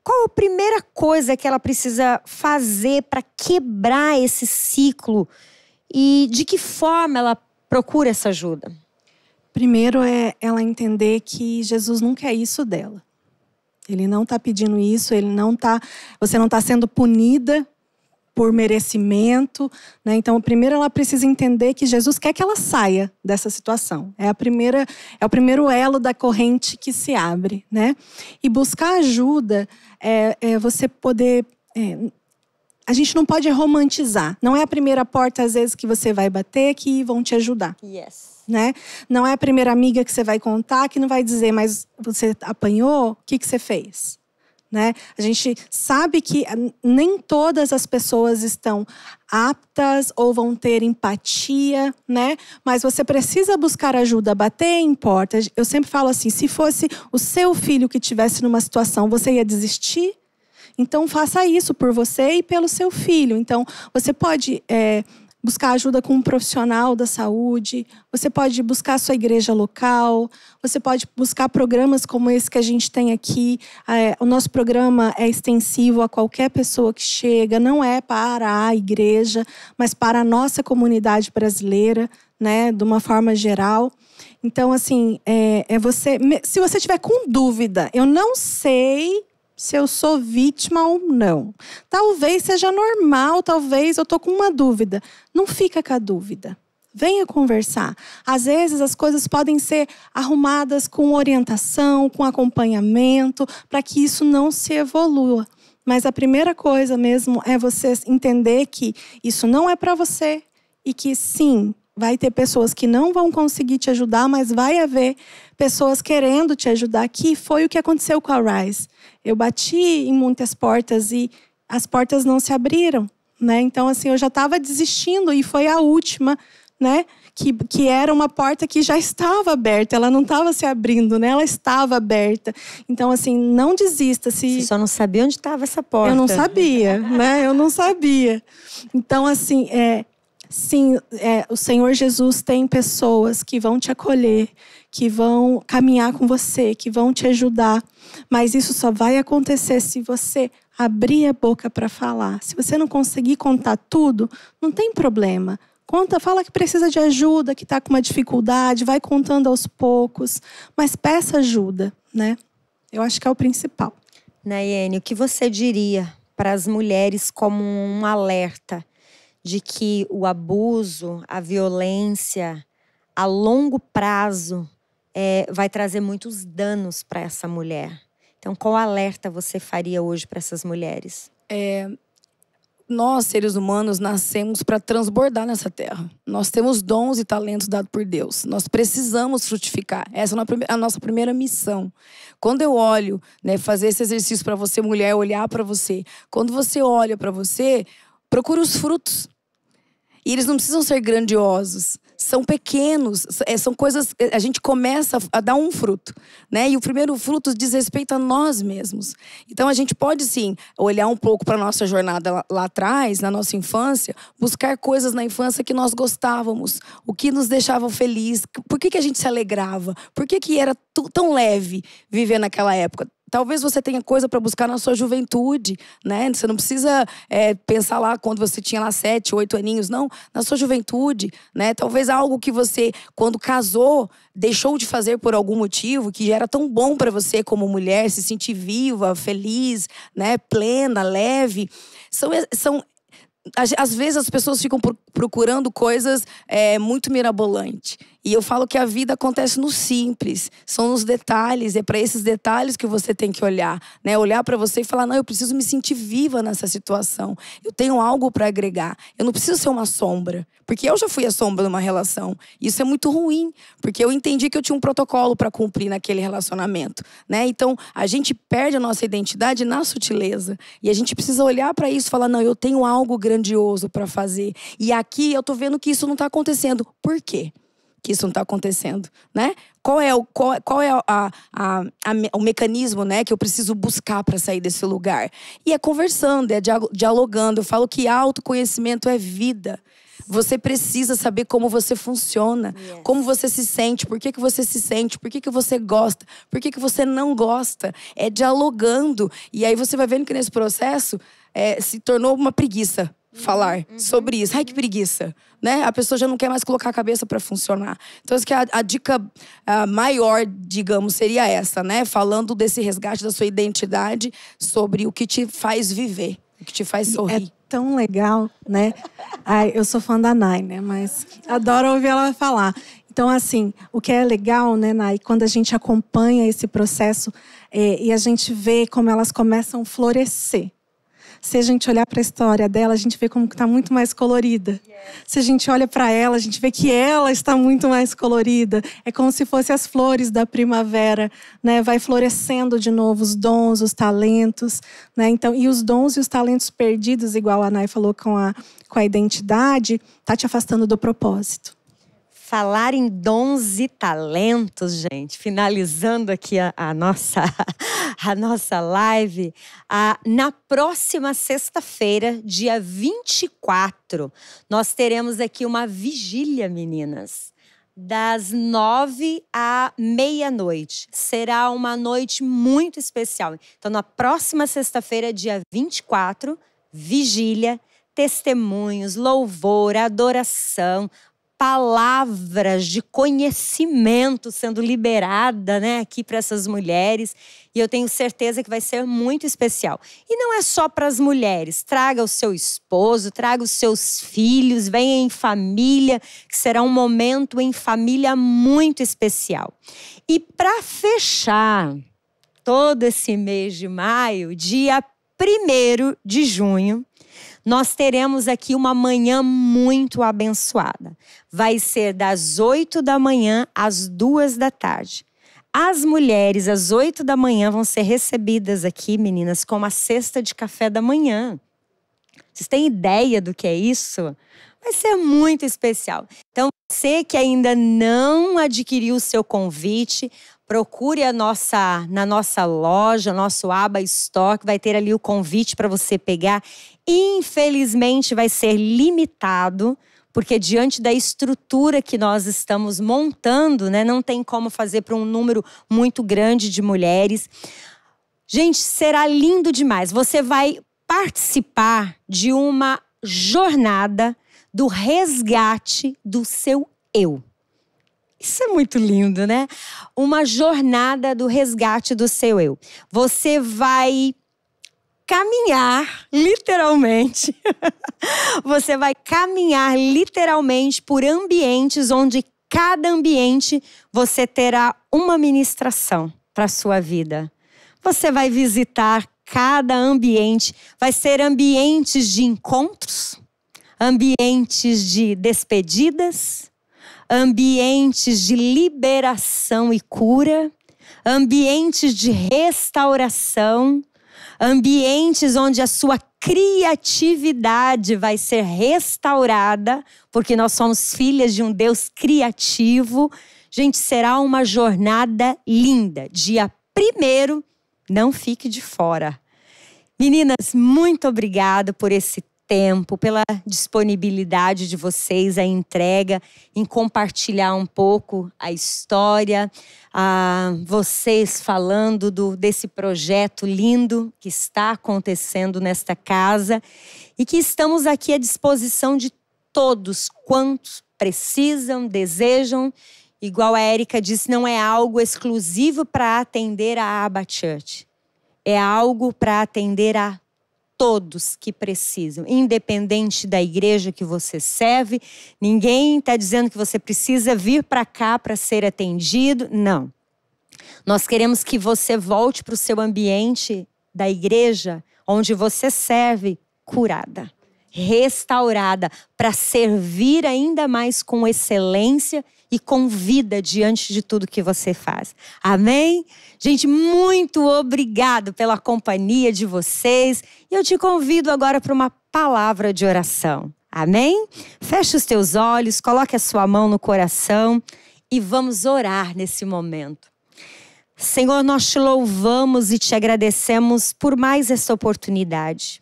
qual a primeira coisa que ela precisa fazer para quebrar esse ciclo e de que forma ela procura essa ajuda? Primeiro é ela entender que Jesus não quer isso dela. Ele não está pedindo isso, você não está sendo punida por merecimento, né? Então, primeiro ela precisa entender que Jesus quer que ela saia dessa situação. É o primeiro elo da corrente que se abre, né? E buscar ajuda é você poder... A gente não pode romantizar. Não é a primeira porta, às vezes, que você vai bater que vão te ajudar. Yes. Né? Não é a primeira amiga que você vai contar que não vai dizer, mas você apanhou? O que você fez? Né? A gente sabe que nem todas as pessoas estão aptas ou vão ter empatia, né? Mas você precisa buscar ajuda, bater em portas. Eu sempre falo assim, se fosse o seu filho que estivesse numa situação, você ia desistir? Então, faça isso por você e pelo seu filho. Então, você pode buscar ajuda com um profissional da saúde, você pode buscar a sua igreja local, você pode buscar programas como esse que a gente tem aqui. O nosso programa é extensivo a qualquer pessoa que chega, não é para a igreja, mas para a nossa comunidade brasileira, né, de uma forma geral. Então, assim, se você tiver com dúvida, eu não sei se eu sou vítima ou não. Talvez seja normal, talvez eu tô com uma dúvida. Não fica com a dúvida. Venha conversar. Às vezes as coisas podem ser arrumadas com orientação, com acompanhamento, para que isso não se evolua. Mas a primeira coisa mesmo é você entender que isso não é para você e que sim, vai ter pessoas que não vão conseguir te ajudar, mas vai haver pessoas querendo te ajudar, que foi o que aconteceu com a Rise. Eu bati em muitas portas e as portas não se abriram, né? Então, assim, eu já estava desistindo e foi a última, né? Que era uma porta que já estava aberta, ela não estava se abrindo, né? Ela estava aberta. Então, assim, não desista. Você só não sabia onde estava essa porta. Eu não sabia, né? Eu não sabia. Então, assim, o Senhor Jesus tem pessoas que vão te acolher, que vão caminhar com você, que vão te ajudar. Mas isso só vai acontecer se você abrir a boca para falar. Se você não conseguir contar tudo, não tem problema. Conta, fala que precisa de ajuda, que está com uma dificuldade, vai contando aos poucos, mas peça ajuda, né? Eu acho que é o principal. Nayene, o que você diria para as mulheres como um alerta de que o abuso, a violência, a longo prazo, vai trazer muitos danos para essa mulher? Então, qual alerta você faria hoje para essas mulheres? Nós, seres humanos, nascemos para transbordar nessa terra. Nós temos dons e talentos dados por Deus. Nós precisamos frutificar. Essa é a nossa primeira missão. Quando eu olho, né, fazer esse exercício para você, mulher, olhar para você. Quando você olha para você, procura os frutos. E eles não precisam ser grandiosos. São pequenos, são coisas... A gente começa a dar um fruto, né? E o primeiro fruto diz respeito a nós mesmos. Então, a gente pode, sim, olhar um pouco para a nossa jornada lá atrás, na nossa infância, buscar coisas na infância que nós gostávamos, o que nos deixava feliz, por que a gente se alegrava, por que era tão leve viver naquela época. Talvez você tenha coisa para buscar na sua juventude, né? Você não precisa pensar lá quando você tinha lá 7, 8 aninhos, não. Na sua juventude, né? Talvez algo que você, quando casou, deixou de fazer por algum motivo, que era tão bom para você como mulher, se sentir viva, feliz, né? Plena, leve. Às vezes as pessoas ficam procurando coisas muito mirabolantes. E eu falo que a vida acontece no simples, são nos detalhes. É para esses detalhes que você tem que olhar, né? Olhar para você e falar, não, eu preciso me sentir viva nessa situação. Eu tenho algo para agregar. Eu não preciso ser uma sombra, porque eu já fui a sombra de uma relação. Isso é muito ruim, porque eu entendi que eu tinha um protocolo para cumprir naquele relacionamento, né? Então, a gente perde a nossa identidade na sutileza. E a gente precisa olhar para isso e falar, não, eu tenho algo grandioso para fazer. E aqui eu tô vendo que isso não está acontecendo. Por quê que isso não está acontecendo, né? Qual é o mecanismo, né, que eu preciso buscar para sair desse lugar? E é conversando, é dialogando. Eu falo que autoconhecimento é vida. Você precisa saber como você funciona, como você se sente, por que você se sente, por que você gosta, por que você não gosta. É dialogando. E aí você vai vendo que nesse processo se tornou uma preguiça falar sobre isso. Ai, que preguiça, né? A pessoa já não quer mais colocar a cabeça para funcionar. Então, acho que a dica maior, digamos, seria essa, né? Falando desse resgate da sua identidade, sobre o que te faz viver, o que te faz sorrir. É tão legal, né? Ai, eu sou fã da Nay, né? Mas adoro ouvir ela falar. Então, assim, o que é legal, né, Nay, quando a gente acompanha esse processo e a gente vê como elas começam a florescer. Se a gente olhar para a história dela, a gente vê como está muito mais colorida. Se a gente olha para ela, a gente vê que ela está muito mais colorida. É como se fossem as flores da primavera, né? Vai florescendo de novo os dons, os talentos, né? Então, e os dons e os talentos perdidos, igual a Nay falou com a identidade, tá te afastando do propósito. Falar em dons e talentos, gente, finalizando aqui a nossa live, na próxima sexta-feira, dia 24, nós teremos aqui uma vigília, meninas, das 9 à meia-noite. Será uma noite muito especial. Então, na próxima sexta-feira, dia 24, vigília, testemunhos, louvor, adoração, palavras de conhecimento sendo liberada, né, aqui para essas mulheres. E eu tenho certeza que vai ser muito especial. E não é só para as mulheres. Traga o seu esposo, traga os seus filhos, venha em família, que será um momento em família muito especial. E para fechar todo esse mês de maio, dia 1º de junho, nós teremos aqui uma manhã muito abençoada. Vai ser das 8 da manhã às 2 da tarde. As mulheres, às 8 da manhã, vão ser recebidas aqui, meninas, com uma cesta de café da manhã. Vocês têm ideia do que é isso? Vai ser muito especial. Então, você que ainda não adquiriu o seu convite, procure na nossa loja, nosso Aba Store, que vai ter ali o convite para você pegar. Infelizmente, vai ser limitado, porque diante da estrutura que nós estamos montando, né, não tem como fazer para um número muito grande de mulheres. Gente, será lindo demais. Você vai participar de uma jornada do resgate do seu eu. Isso é muito lindo, né? Uma jornada do resgate do seu eu. Você vai caminhar, literalmente. Você vai caminhar literalmente por ambientes onde cada ambiente você terá uma ministração para a sua vida. Você vai visitar cada ambiente. Vai ser ambientes de encontros, ambientes de despedidas, ambientes de liberação e cura, ambientes de restauração, ambientes onde a sua criatividade vai ser restaurada, porque nós somos filhas de um Deus criativo. Gente, será uma jornada linda. Dia 1º, não fique de fora. Meninas, muito obrigada por esse tempo, pela disponibilidade de vocês, a entrega, em compartilhar um pouco a história, vocês falando desse projeto lindo que está acontecendo nesta casa e que estamos aqui à disposição de todos quantos precisam, desejam. Igual a Érica disse, não é algo exclusivo para atender a Aba Church. É algo para atender a todos que precisam, independente da igreja que você serve. Ninguém está dizendo que você precisa vir para cá para ser atendido. Não. Nós queremos que você volte para o seu ambiente da igreja, onde você serve, curada, restaurada, para servir ainda mais com excelência e com vida diante de tudo que você faz. Amém? Gente, muito obrigado pela companhia de vocês. E eu te convido agora para uma palavra de oração. Amém? Feche os teus olhos, coloque a sua mão no coração e vamos orar nesse momento. Senhor, nós te louvamos e te agradecemos por mais essa oportunidade.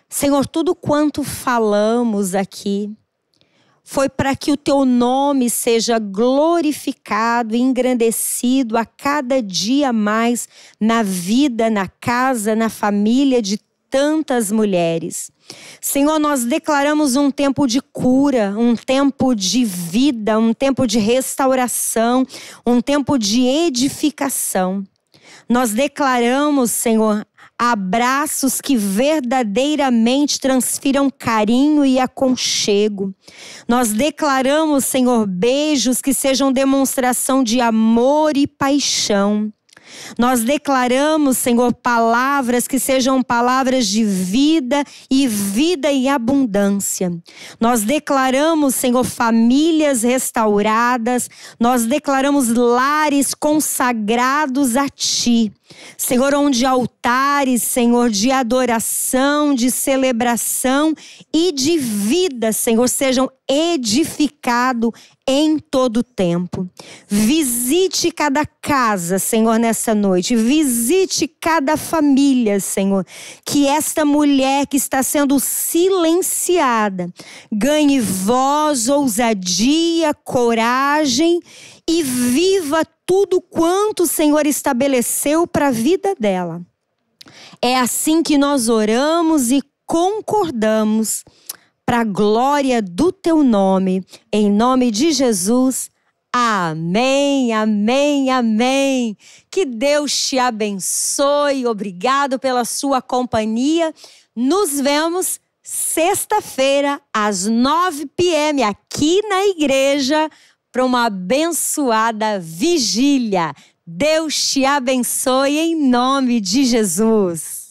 Senhor, tudo quanto falamos aqui foi para que o teu nome seja glorificado e engrandecido a cada dia mais na vida, na casa, na família de tantas mulheres. Senhor, nós declaramos um tempo de cura, um tempo de vida, um tempo de restauração, um tempo de edificação. Nós declaramos, Senhor, abraços que verdadeiramente transfiram carinho e aconchego. Nós declaramos, Senhor, beijos que sejam demonstração de amor e paixão. Nós declaramos, Senhor, palavras que sejam palavras de vida em abundância. Nós declaramos, Senhor, famílias restauradas. Nós declaramos lares consagrados a Ti. Senhor, onde altares, Senhor, de adoração, de celebração e de vida, Senhor, sejam edificados em todo o tempo. Visite cada casa, Senhor, nessa noite. Visite cada família, Senhor. Que esta mulher que está sendo silenciada ganhe voz, ousadia, coragem e viva tudo quanto o Senhor estabeleceu para a vida dela. É assim que nós oramos e concordamos para a glória do teu nome. Em nome de Jesus. Amém, amém, amém. Que Deus te abençoe. Obrigado pela sua companhia. Nos vemos sexta-feira às 9 p.m. aqui na igreja para uma abençoada vigília. Deus te abençoe em nome de Jesus.